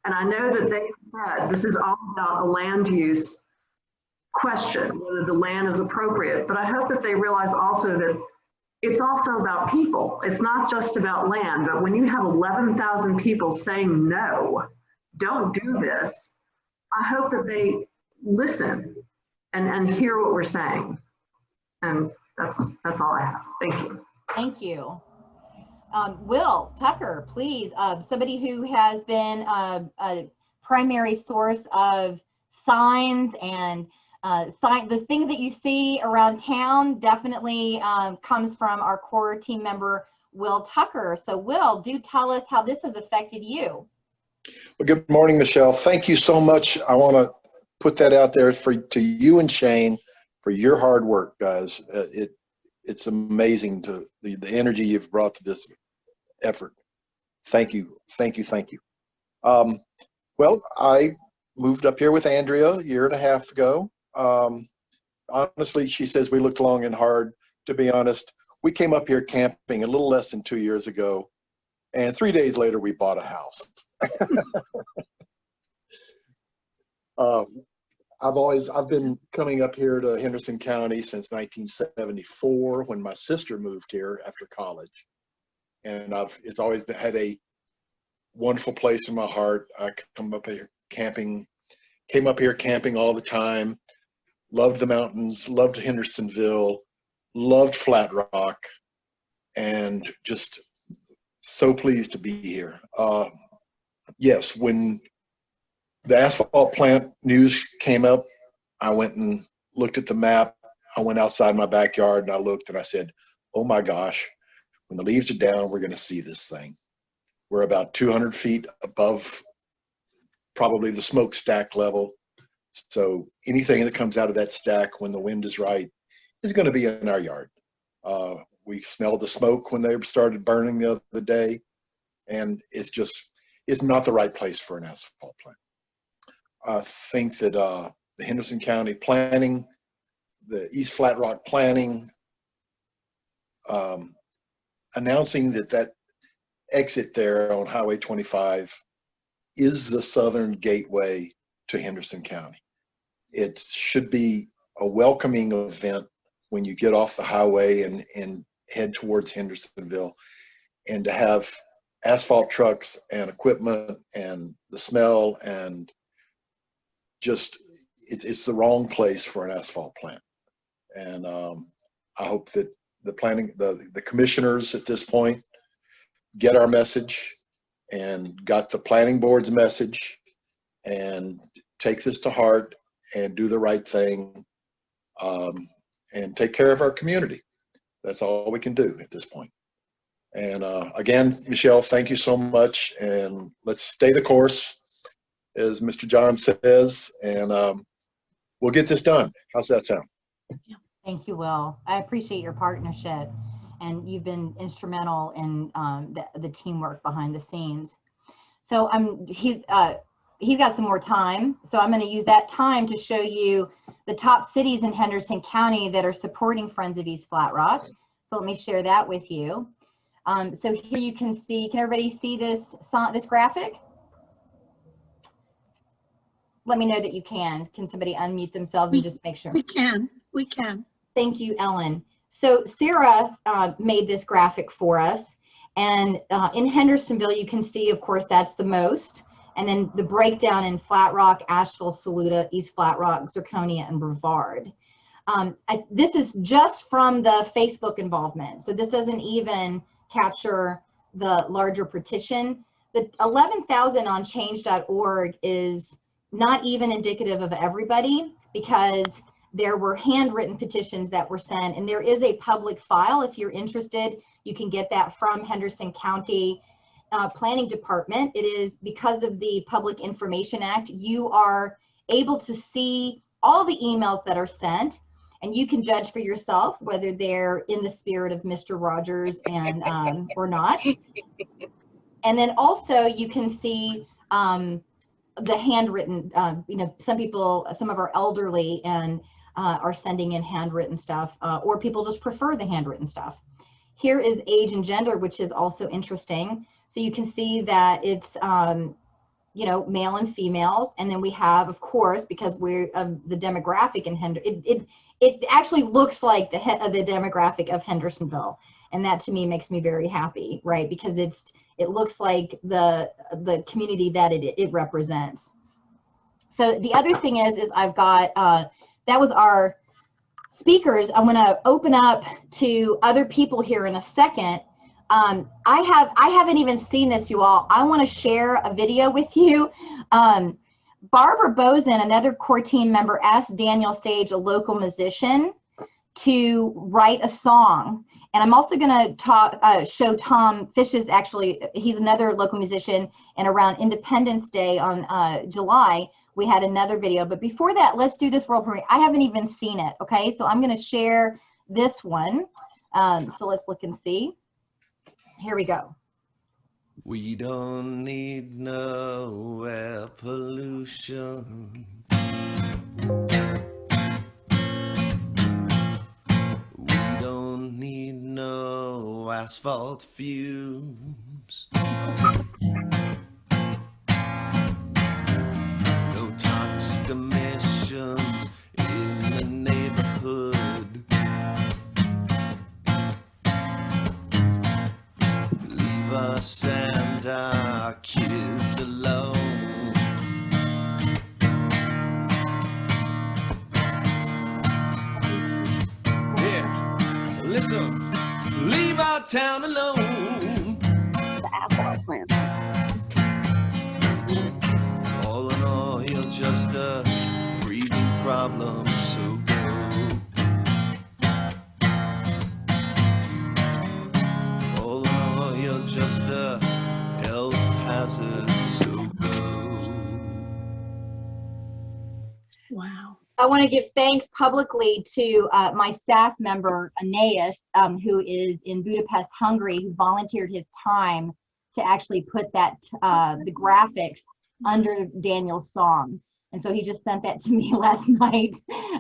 [SPEAKER 10] And I know that they said this is all about a land use question, whether the land is appropriate. But I hope that they realize also that it's also about people. It's not just about land, but when you have 11,000 people saying no, don't do this, I hope that they listen and hear what we're saying. And that's all I have. Thank you.
[SPEAKER 1] Thank you. Will Tucker, please, somebody who has been a primary source of signs and the things that you see around town definitely comes from our core team member, Will Tucker. So Will, do tell us how this has affected you.
[SPEAKER 11] Well, good morning, Michelle. Thank you so much. I want to put that out there to you and Shane for your hard work, guys. It's amazing to the energy you've brought to this effort. Thank you. Thank you. Thank you. Well, I moved up here with Andrea a year and a half ago. Honestly, she says we looked long and hard. To be honest, we came up here camping a little less than 2 years ago, and 3 days later we bought a house. I've been coming up here to Henderson County since 1974 when my sister moved here after college, and it's always had a wonderful place in my heart. I came up here camping all the time. Loved the mountains, loved Hendersonville, loved Flat Rock, and just so pleased to be here. Yes, when the asphalt plant news came up, I went and looked at the map. I went outside my backyard and I looked and I said, oh my gosh, when the leaves are down, we're going to see this thing. We're about 200 feet above probably the smokestack level. So anything that comes out of that stack when the wind is right is going to be in our yard. We smelled the smoke when they started burning the other day, and it's not the right place for an asphalt plant. I think that the Henderson County planning, the East Flat Rock planning, announcing that exit there on Highway 25 is the southern gateway to Henderson County. It should be a welcoming event when you get off the highway and head towards Hendersonville, and to have asphalt trucks and equipment and the smell, and just it's the wrong place for an asphalt plant. And I hope that the commissioners at this point get our message and got the planning board's message and take this to heart and do the right thing, and take care of our community. That's all we can do at this point. And again, Michelle, thank you so much, and let's stay the course, as Mr. John says, and we'll get this done. How's that sound?
[SPEAKER 1] Thank you, Will. I appreciate your partnership, and you've been instrumental in the teamwork behind the scenes. So he's got some more time, so I'm going to use that time to show you the top cities in Henderson County that are supporting Friends of East Flat Rock. So let me share that with you. So here you can see, can everybody see this graphic? Let me know that you can. Can somebody unmute themselves and just make sure?
[SPEAKER 3] We can.
[SPEAKER 1] Thank you, Ellen. So Sarah made this graphic for us, and in Hendersonville, you can see, of course, that's the most. And then the breakdown in Flat Rock, Asheville, Saluda, East Flat Rock, Zirconia, and Brevard. This is just from the Facebook involvement. So this doesn't even capture the larger petition. The 11,000 on change.org is not even indicative of everybody, because there were handwritten petitions that were sent, and there is a public file. If you're interested, you can get that from Henderson County Planning Department. It is because of the Public Information Act, you are able to see all the emails that are sent, and you can judge for yourself whether they're in the spirit of Mr. Rogers and or not. And then also you can see the handwritten, you know, some people, some of our elderly and are sending in handwritten stuff, or people just prefer the handwritten stuff. Here is age and gender, which is also interesting. So you can see that it's, you know, male and females. And then we have, of course, because we're the demographic in it actually looks like the demographic of Hendersonville. And that to me makes me very happy, right? Because it looks like the community that it represents. So the other thing is I've got, that was our speakers. I'm gonna open up to other people here in a second. I haven't even seen this, you all. I wanna share a video with you. Barbara Bozen, another core team member, asked Daniel Sage, a local musician, to write a song. And I'm also going to show Tom Fisch's, actually, he's another local musician, and around Independence Day on July, we had another video. But before that, let's do this world premiere. I haven't even seen it, okay? So I'm going to share this one. So let's look and see. Here we go.
[SPEAKER 12] We don't need no air pollution. We don't need no asphalt fumes. No toxic emissions in the neighborhood. Leave us and our kids alone. Yeah, listen, leave our town alone.
[SPEAKER 13] The asphalt plant.
[SPEAKER 12] All in all, you're just a breathing problem, so go. All in all, you're just a health hazard, so go.
[SPEAKER 3] Wow.
[SPEAKER 1] I want to give thanks publicly to my staff member, Aeneas, who is in Budapest, Hungary, who volunteered his time to actually put that the graphics under Daniel's song. And so he just sent that to me last night.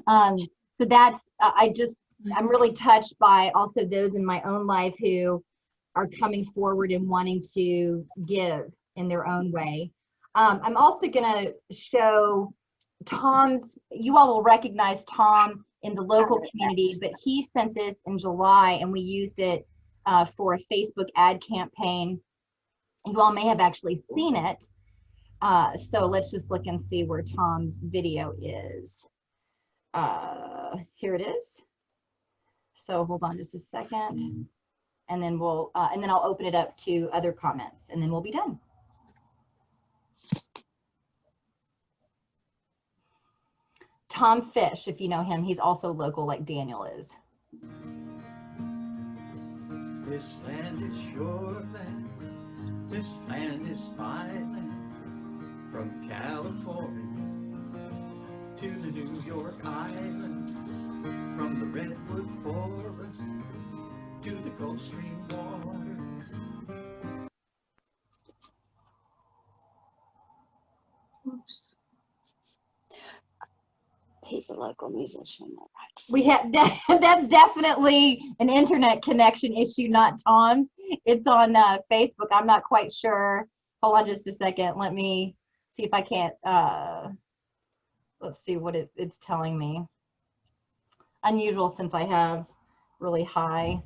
[SPEAKER 1] So that's, I'm really touched by also those in my own life who are coming forward and wanting to give in their own way. I'm also going to show Tom's, you all will recognize Tom in the local community, but he sent this in July and we used it for a Facebook ad campaign. You all may have actually seen it. So let's just look and see where Tom's video is. Here it is. So hold on just a second, and then we'll, and then I'll open it up to other comments, and then we'll be done. Tom Fisch, if you know him, he's also local like Daniel is.
[SPEAKER 14] This land is your land. This land is my land. From California to the New York Island, from the Redwood Forest to the Gulf Stream waters.
[SPEAKER 13] Oops. He's a local musician.
[SPEAKER 1] We have that's definitely an internet connection issue, not Tom. It's on Facebook. I'm not quite sure. Hold on just a second. Let me see if I can't, let's see what it's telling me. Unusual since I have really high.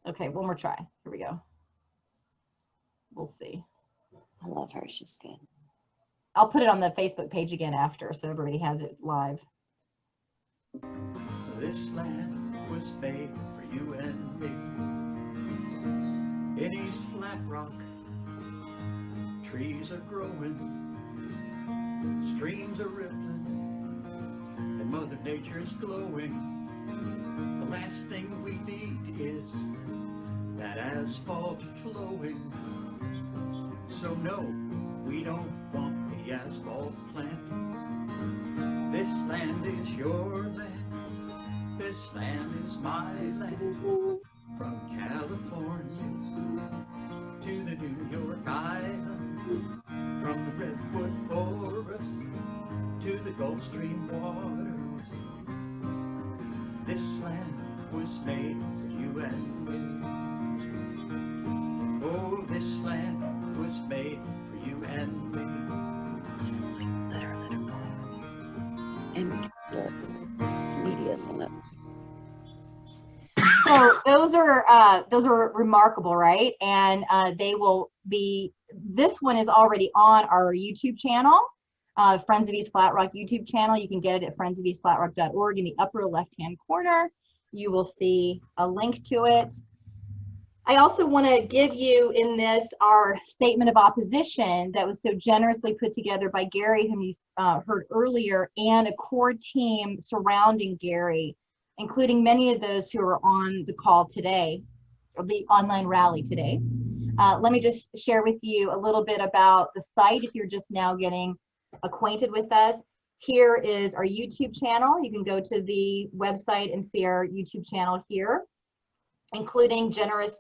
[SPEAKER 1] Okay, one more try. Here we go. We'll see.
[SPEAKER 13] I love her, she's good.
[SPEAKER 1] I'll put it on the Facebook page again after so everybody has it live.
[SPEAKER 14] This land was made for you and me. In East Flat Rock, trees are growing Streams are rippling and Mother Nature's glowing. The last thing we need is that asphalt flowing. So no, we don't want the asphalt plant. This land is your land. This land is my land. From California to the New York Island. From the Redwood Forest to the Gulf Stream waters. This land was made for you and me. Oh, this land was made for you and me.
[SPEAKER 13] Sounds like better let her go. And the media's in it.
[SPEAKER 1] So those are remarkable, right? And they will be. This one is already on our YouTube channel, Friends of East Flat Rock YouTube channel. You can get it at friendsofeastflatrock.org. In the upper left-hand corner, you will see a link to it. I also want to give you in this our statement of opposition that was so generously put together by Gary, whom you heard earlier, and a core team surrounding Gary, including many of those who are on the call today, or the online rally today. Let me just share with you a little bit about the site if you're just now getting acquainted with us. Here is our YouTube channel. You can go to the website and see our YouTube channel here, including generous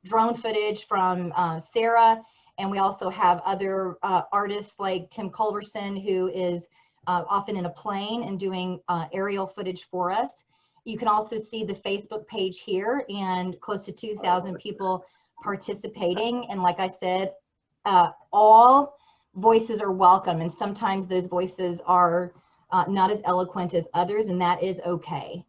[SPEAKER 1] drone footage from Sarah. And we also have other artists like Tim Culverson, who is often in a plane and doing aerial footage for us. You can also see the Facebook page here and close to 2,000 people participating. And like I said, all voices are welcome. And sometimes those voices are not as eloquent as others, and that is okay.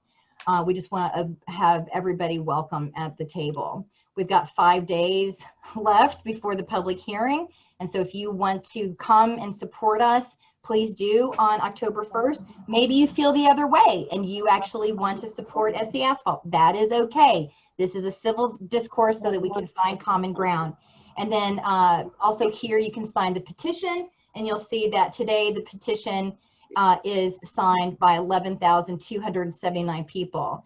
[SPEAKER 1] We just want to have everybody welcome at the table. We've got 5 days left before the public hearing. And so if you want to come and support us, please do on October 1st. Maybe you feel the other way and you actually want to support SC Asphalt. That is okay. This is a civil discourse so that we can find common ground. And then also here you can sign the petition, and you'll see that today the petition is signed by 11,279 people.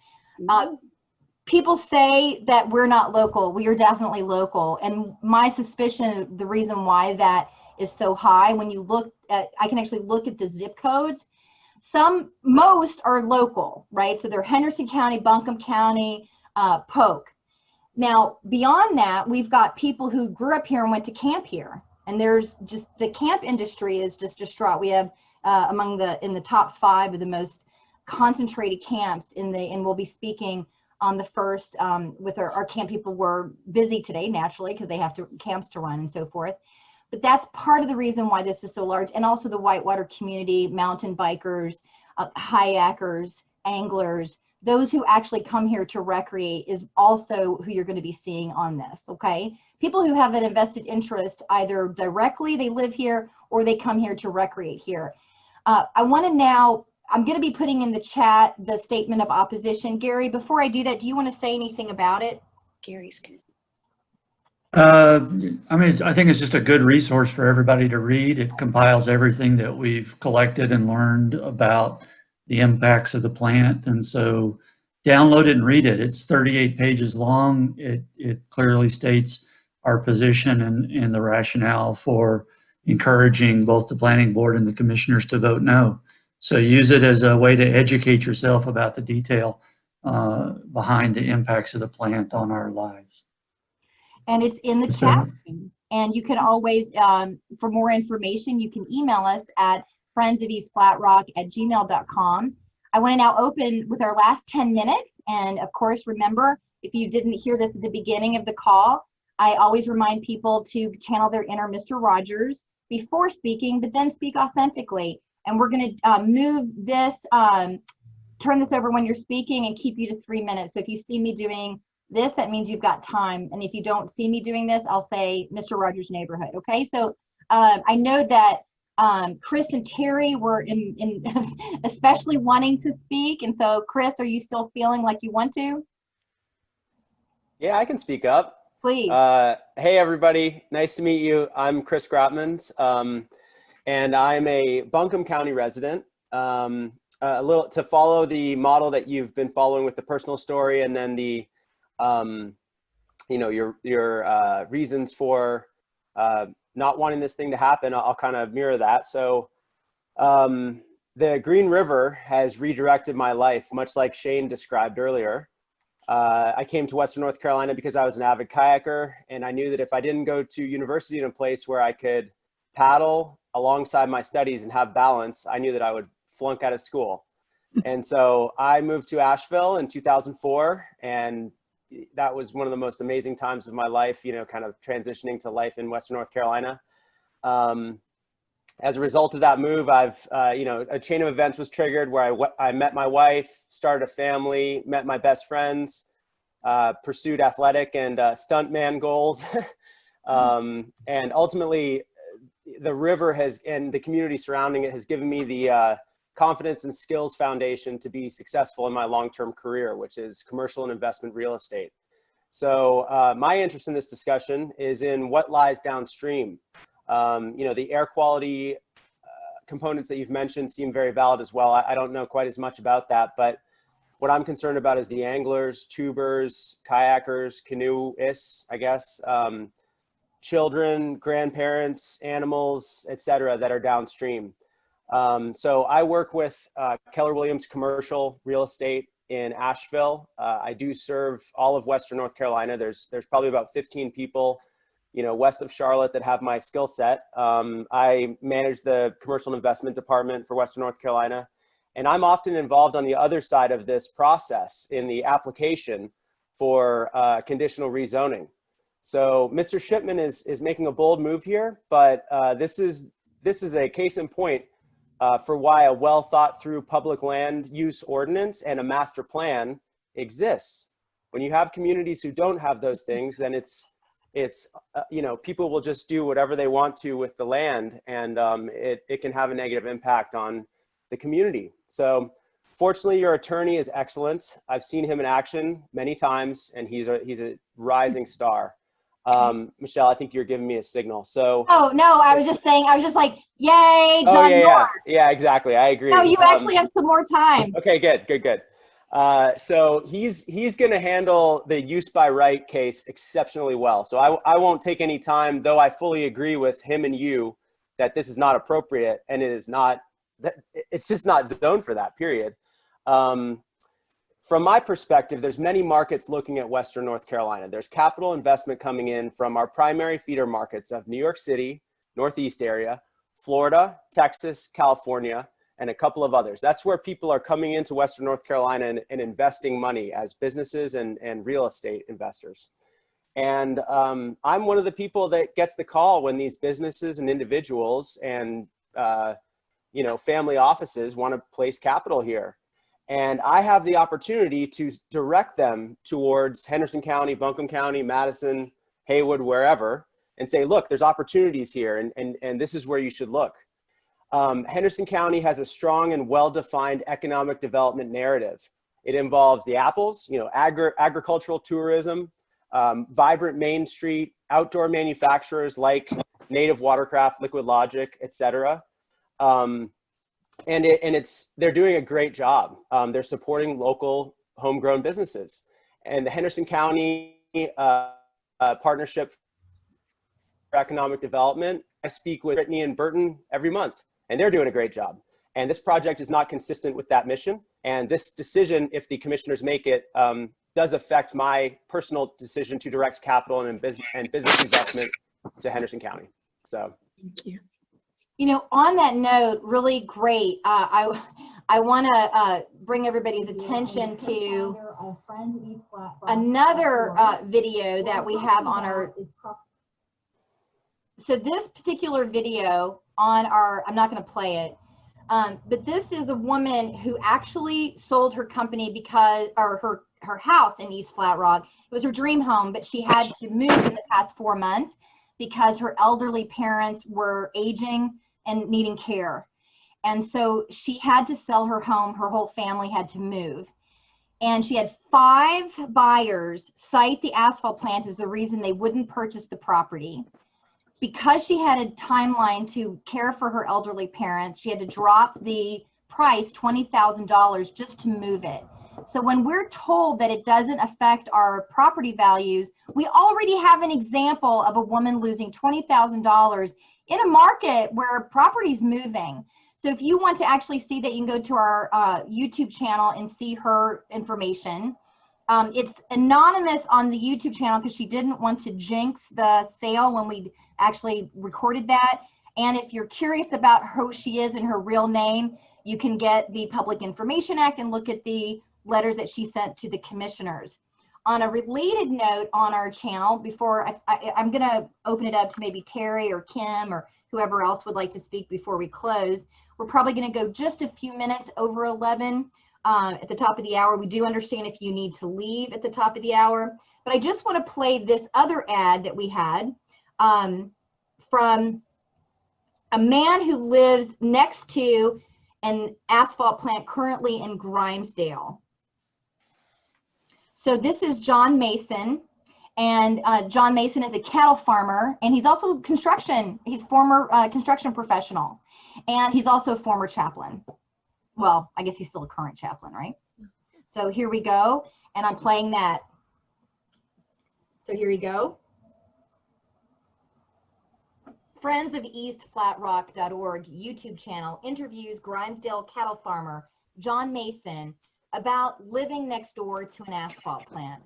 [SPEAKER 1] People say that we're not local. We are definitely local. And my suspicion, the reason why that is so high, when you look at, I can actually look at the zip codes. Most are local, right? So they're Henderson County, Buncombe County, Polk. Now, beyond that, we've got people who grew up here and went to camp here. And there's just, the camp industry is just distraught. We have in the top 5 of the most concentrated camps and we'll be speaking on the first with our camp people. Were busy today, naturally, because they have camps to run and so forth. But that's part of the reason why this is so large. And also the whitewater community, mountain bikers, kayakers, anglers, those who actually come here to recreate is also who you're going to be seeing on this, okay? People who have an invested interest, either directly they live here or they come here to recreate here. I want to now, I'm going to be putting in the chat the statement of opposition. Gary, before I do that, do you want to say anything about it?
[SPEAKER 13] Gary's good.
[SPEAKER 4] I mean, I think it's just a good resource for everybody to read. It compiles everything that we've collected and learned about the impacts of the plant. And so download it and read it. It's 38 pages long. It clearly states our position and the rationale for encouraging both the planning board and the commissioners to vote no. So use it as a way to educate yourself about the detail behind the impacts of the plant on our lives.
[SPEAKER 1] And it's in the chat room. And you can always, for more information, you can email us at friendsofeastflatrock@gmail.com. I want to now open with our last 10 minutes. And of course, remember, if you didn't hear this at the beginning of the call, I always remind people to channel their inner Mr. Rogers before speaking, but then speak authentically. And we're going to move this, turn this over when you're speaking and keep you to 3 minutes. So if you see me doing this, that means you've got time. And if you don't see me doing this, I'll say Mr. Rogers' neighborhood. Okay, so I know that Chris and Terry were in especially wanting to speak. And so Chris, are you still feeling like you want to?
[SPEAKER 15] Yeah, I can speak up.
[SPEAKER 1] Please.
[SPEAKER 15] Hey, everybody. Nice to meet you. I'm Chris Grotmans. and I'm a Buncombe County resident. A little to follow the model that you've been following with the personal story, and then the, you know, your reasons for not wanting this thing to happen. I'll kind of mirror that. So the Green River has redirected my life, much like Shane described earlier. I came to Western North Carolina because I was an avid kayaker, and I knew that if I didn't go to university in a place where I could paddle alongside my studies and have balance, I knew that I would flunk out of school. And so I moved to Asheville in 2004, and that was one of the most amazing times of my life, you know, kind of transitioning to life in Western North Carolina. As a result of that move, I've, you know, a chain of events was triggered where I met my wife, started a family, met my best friends, pursued athletic and stuntman goals. And ultimately, the river has, and the community surrounding it has given me the confidence and skills foundation to be successful in my long-term career, which is commercial and investment real estate. So my interest in this discussion is in what lies downstream. You know, the air quality components that you've mentioned seem very valid as well. I don't know quite as much about that, but what I'm concerned about is the anglers, tubers, kayakers, canoeists, I guess, children, grandparents, animals, etc., that are downstream. So I work with Keller Williams Commercial Real Estate in Asheville. I do serve all of Western North Carolina. There's probably about 15 people, you know, west of Charlotte that have my skill set. I manage the commercial investment department for Western North Carolina, and I'm often involved on the other side of this process in the application for conditional rezoning. So Mr. Shipman is making a bold move here, but this is a case in point for why a well thought through public land use ordinance and a master plan exists. When you have communities who don't have those things, then it's you know, people will just do whatever they want to with the land, and it can have a negative impact on the community. So fortunately, your attorney is excellent. I've seen him in action many times, and he's a rising star. Michelle, I think you're giving me a signal. So.
[SPEAKER 1] Oh no, I was just saying. I was just like, "Yay, John!"
[SPEAKER 15] Oh yeah, exactly. I agree.
[SPEAKER 1] No, you actually have some more time.
[SPEAKER 15] Okay, good. So he's going to handle the use by right case exceptionally well. So I won't take any time, though I fully agree with him and you that this is not appropriate, and it is not. It's just not zoned for that, period. From my perspective, there's many markets looking at Western North Carolina. There's capital investment coming in from our primary feeder markets of New York City, Northeast area, Florida, Texas, California, and a couple of others. That's where people are coming into Western North Carolina and investing money as businesses and real estate investors. And I'm one of the people that gets the call when these businesses and individuals and you know, family offices want to place capital here. And I have the opportunity to direct them towards Henderson County, Buncombe County, Madison, Haywood, wherever, and say, look, there's opportunities here, and this is where you should look. Henderson County has a strong and well-defined economic development narrative. It involves the apples, you know, agricultural tourism, vibrant Main Street, outdoor manufacturers like Native Watercraft, Liquid Logic, etc. And they're doing a great job. They're supporting local homegrown businesses. And the Henderson County Partnership for Economic Development, I speak with Brittany and Burton every month, and they're doing a great job. And this project is not consistent with that mission. And this decision, if the commissioners make it, does affect my personal decision to direct capital and business investment to Henderson County. So.
[SPEAKER 3] Thank you.
[SPEAKER 1] You know, on that note, really great. I want to bring everybody's attention to another video that we have on our. So this particular video on our, I'm not going to play it, but this is a woman who actually sold her company because, or her house in East Flat Rock. It was her dream home, but she had to move in the past 4 months because her elderly parents were aging and needing care. And so she had to sell her home. Her whole family had to move. And she had 5 buyers cite the asphalt plant as the reason they wouldn't purchase the property. because she had a timeline to care for her elderly parents, she had to drop the price $20,000 just to move it. So when we're told that it doesn't affect our property values, we already have an example of a woman losing $20,000 in a market where property's moving. So if you want to actually see that, you can go to our YouTube channel and see her information. It's anonymous on the YouTube channel because she didn't want to jinx the sale when we actually recorded that. And if you're curious about who she is and her real name, you can get the Public Information Act and look at the letters that she sent to the commissioners. On a related note on our channel, before I'm going to open it up to maybe Terry or Kim or whoever else would like to speak before we close. We're probably going to go just a few minutes over 11 at the top of the hour. We do understand if you need to leave at the top of the hour, but I just want to play this other ad that we had from a man who lives next to an asphalt plant currently in Grimesdale. So this is John Mason, and John Mason is a cattle farmer, and he's also construction. He's former construction professional, and he's also a former chaplain. Well, I guess he's still a current chaplain, right? So here we go, and I'm playing that. So here we go. Friends of EastFlatRock.org YouTube channel interviews Grimesdale cattle farmer John Mason about living next door to an asphalt plant.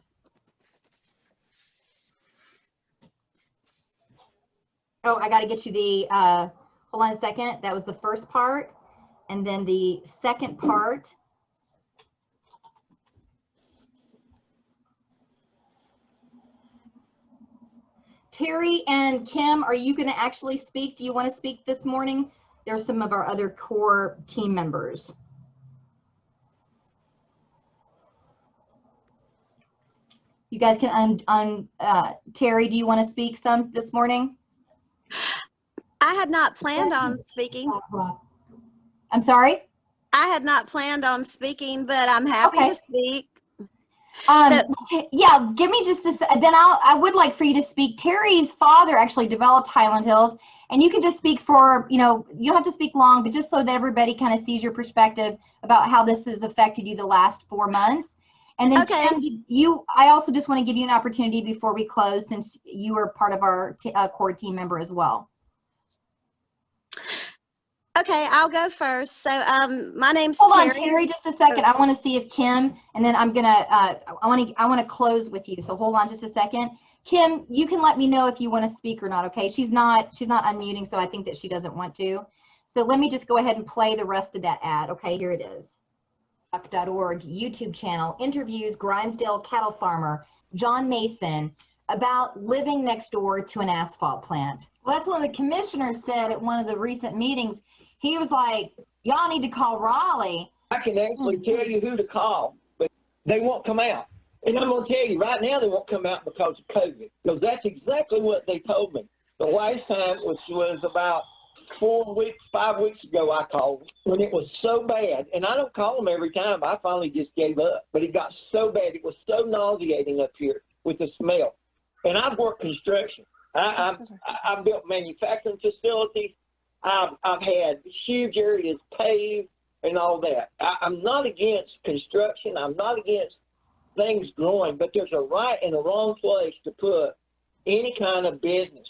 [SPEAKER 1] Oh, I got to get you the, hold on a second. That was the first part. And then the second part. Terry and Kim, are you going to actually speak? Do you want to speak this morning? There's some of our other core team members. You guys can Terry, do you want to speak some this morning?
[SPEAKER 16] I had not planned on speaking.
[SPEAKER 1] I'm sorry?
[SPEAKER 16] I had not planned on speaking, but I'm happy to speak.
[SPEAKER 1] Yeah, give me just a then I would like for you to speak. Terry's father actually developed Highland Hills, and you can just speak for, you know, you don't have to speak long, but just so that everybody kind of sees your perspective about how this has affected you the last 4 months. And then Kim, I also just want to give you an opportunity before we close, since you were part of our core team member as well.
[SPEAKER 16] Okay, I'll go first. So my name's
[SPEAKER 1] Hold
[SPEAKER 16] Terry.
[SPEAKER 1] on, Terry, just a second. I want to see if Kim, and then I'm gonna I want to close with you. So hold on just a second. Kim, you can let me know if you want to speak or not. Okay, she's not unmuting, so I think that she doesn't want to. So let me just go ahead and play the rest of that ad. Okay, here it is. .org YouTube channel interviews Grimesdale cattle farmer John Mason about living next door to an asphalt plant. Well, that's what the commissioners said at one of the recent meetings. He was like, y'all need to call Raleigh.
[SPEAKER 17] I can actually tell you who to call, but they won't come out. And I'm going to tell you, right now they won't come out because of COVID, because that's exactly what they told me. The last time was about 5 weeks ago I called, when it was so bad. And I don't call them every time. I finally just gave up. But it got so bad. It was so nauseating up here with the smell. And I've worked construction. I've built manufacturing facilities. I've had huge areas paved and all that. I'm not against construction. I'm not against things growing, but there's a right and a wrong place to put any kind of business.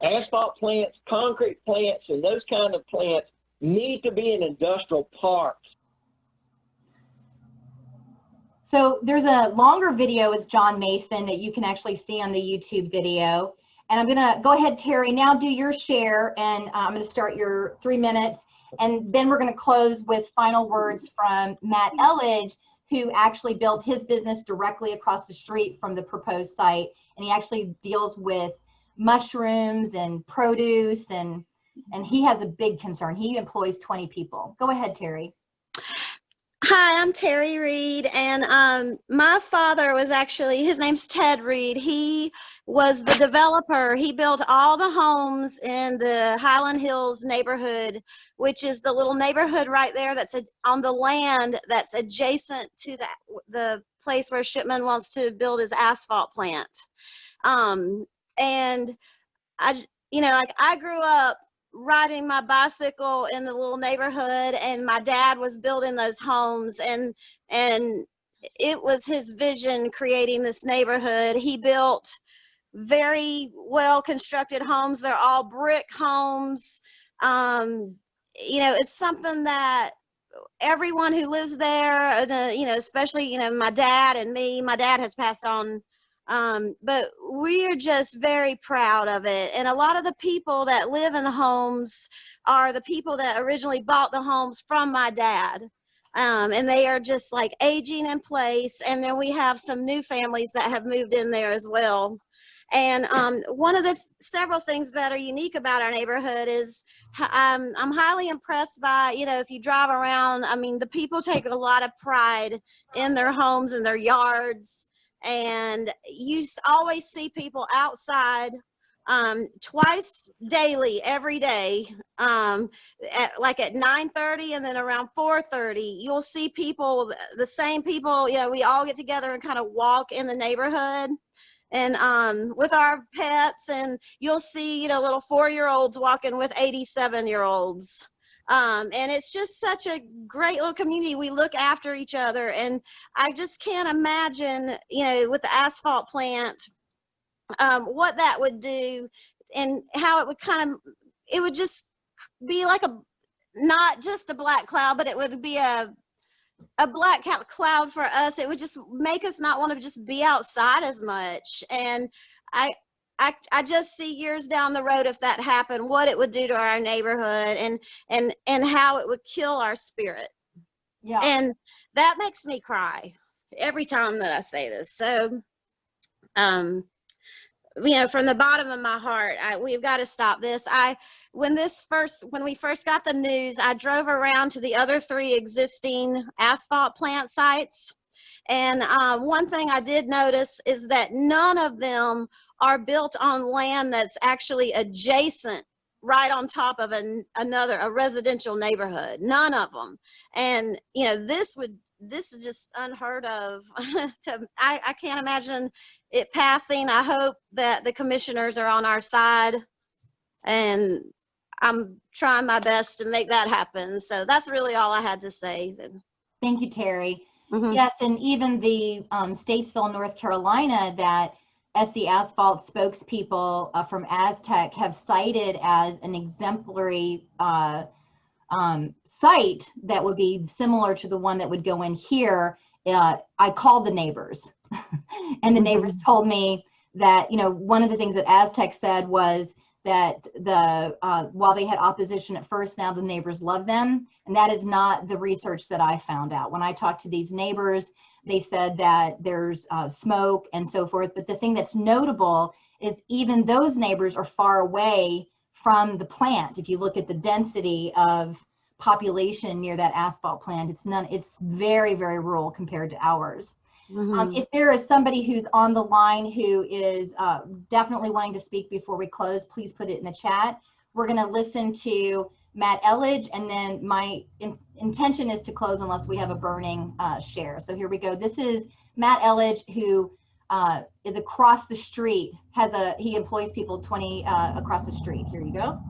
[SPEAKER 17] Asphalt plants, concrete plants, and those kind of plants need to be in industrial parks.
[SPEAKER 1] So there's a longer video with John Mason that you can actually see on the YouTube video. And I'm going to go ahead, Terry, now do your share, and I'm going to start your 3 minutes. And then we're going to close with final words from Matt Elledge, who actually built his business directly across the street from the proposed site. And he actually deals with mushrooms and produce, and he has a big concern. He employs 20 people. Go ahead, Terry.
[SPEAKER 16] Hi, I'm Terry Reed, and my father was actually, his name's Ted Reed. He was the developer. He built all the homes in the Highland Hills neighborhood, which is the little neighborhood right there that's on the land that's adjacent to the place where Shipman wants to build his asphalt plant. And you know, like I grew up riding my bicycle in the little neighborhood, and my dad was building those homes, and it was his vision creating this neighborhood. He built very well constructed homes. They're all brick homes. You know, it's something that everyone who lives there, you know, especially, you know, my dad and me, my dad has passed on, but we are just very proud of it. And a lot of the people that live in the homes are the people that originally bought the homes from my dad. And they are just like aging in place. And then we have some new families that have moved in there as well. And one of the several things that are unique about our neighborhood is I'm highly impressed by, you know, if you drive around, I mean, the people take a lot of pride in their homes and their yards. And you always see people outside twice daily, every day, like at 9:30 and then around 4:30, you'll see people, the same people, you know, we all get together and kind of walk in the neighborhood. And with our pets, and you'll see, you know, little 4-year-olds walking with 87-year-olds. And it's just such a great little community. We look after each other, and I just can't imagine, you know, with the asphalt plant, what that would do, and how it would kind of, it would just be like not just a black cloud, but it would be a black cloud for us. It would just make us not want to just be outside as much. And I just see years down the road, if that happened, what it would do to our neighborhood, and how it would kill our spirit.
[SPEAKER 1] Yeah.
[SPEAKER 16] And that makes me cry every time that I say this. So, you know, from the bottom of my heart, we've got to stop this. When we first got the news, I drove around to the other 3 existing asphalt plant sites. And one thing I did notice is that none of them are built on land that's actually adjacent, right on top of a residential neighborhood. None of them. And, you know, this is just unheard of. I can't imagine it passing. I hope that the commissioners are on our side, and I'm trying my best to make that happen. So that's really all I had to say.
[SPEAKER 1] Thank you, Terry.
[SPEAKER 16] Mm-hmm.
[SPEAKER 1] Yes, and even the Statesville, North Carolina, that SC Asphalt spokespeople from Aztec have cited as an exemplary site that would be similar to the one that would go in here. I called the neighbors, and the neighbors told me that, you know, one of the things that Aztec said was that while they had opposition at first, now the neighbors love them. And that is not the research that I found out. When I talked to these neighbors, they said that there's smoke and so forth. But the thing that's notable is even those neighbors are far away from the plant. If you look at the density of population near that asphalt plant, it's very, very rural compared to ours. If there is somebody who's on the line who is definitely wanting to speak before we close, please put it in the chat. We're going to listen to Matt Elledge, and then my intention is to close unless we have a burning share. So here we go. This is Matt Elledge, who is across the street. He employs people 20 across the street. Here you go.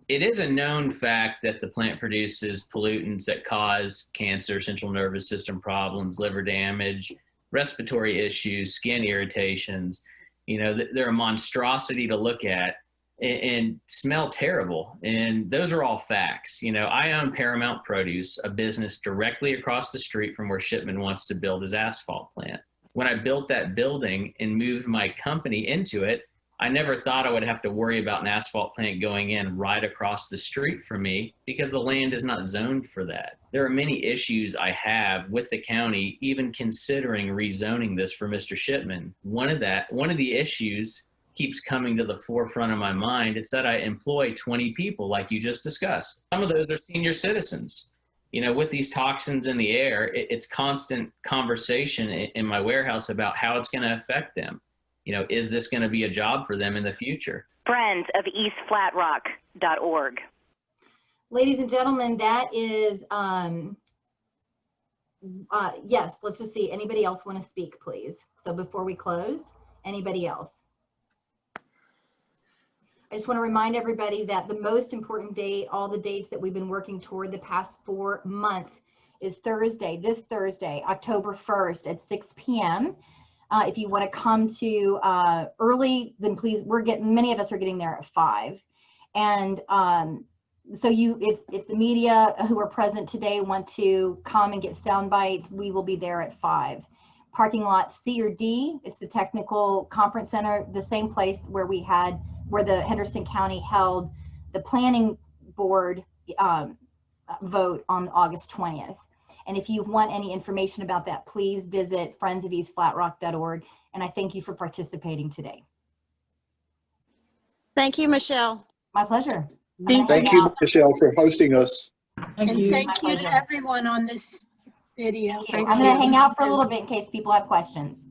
[SPEAKER 18] It is a known fact that the plant produces pollutants that cause cancer, central nervous system problems, liver damage, respiratory issues, skin irritations. You know, they're a monstrosity to look at and smell terrible. And those are all facts. You know, I own Paramount Produce, a business directly across the street from where Shipman wants to build his asphalt plant. When I built that building and moved my company into it, I never thought I would have to worry about an asphalt plant going in right across the street from me because the land is not zoned for that. There are many issues I have with the county, even considering rezoning this for Mr. Shipman. One of the issues keeps coming to the forefront of my mind. It's that I employ 20 people like you just discussed. Some of those are senior citizens. You know, with these toxins in the air, it's constant conversation in my warehouse about how it's going to affect them. You know, is this going to be a job for them in the future?
[SPEAKER 19] Friends of EastFlatRock.org.
[SPEAKER 1] Ladies and gentlemen, that is, yes, let's just see. Anybody else want to speak, please? So before we close, anybody else? I just want to remind everybody that the most important date, all the dates that we've been working toward the past 4 months, is Thursday, this Thursday, October 1st at 6 p.m. If you want to come to early, then please, many of us are getting there at 5. And so if the media who are present today want to come and get sound bites, we will be there at 5. Parking lot C or D, it's the technical conference center, the same place where the Henderson County held the planning board vote on August 20th. And if you want any information about that, please visit friendsofeastflatrock.org. And I thank you for participating today.
[SPEAKER 16] Thank you, Michelle.
[SPEAKER 1] My pleasure.
[SPEAKER 11] Thank you, Michelle, for hosting us.
[SPEAKER 3] And thank
[SPEAKER 1] My
[SPEAKER 3] you
[SPEAKER 1] pleasure.
[SPEAKER 3] to everyone on this video.
[SPEAKER 1] I'm going to hang out for a little bit in case people have questions.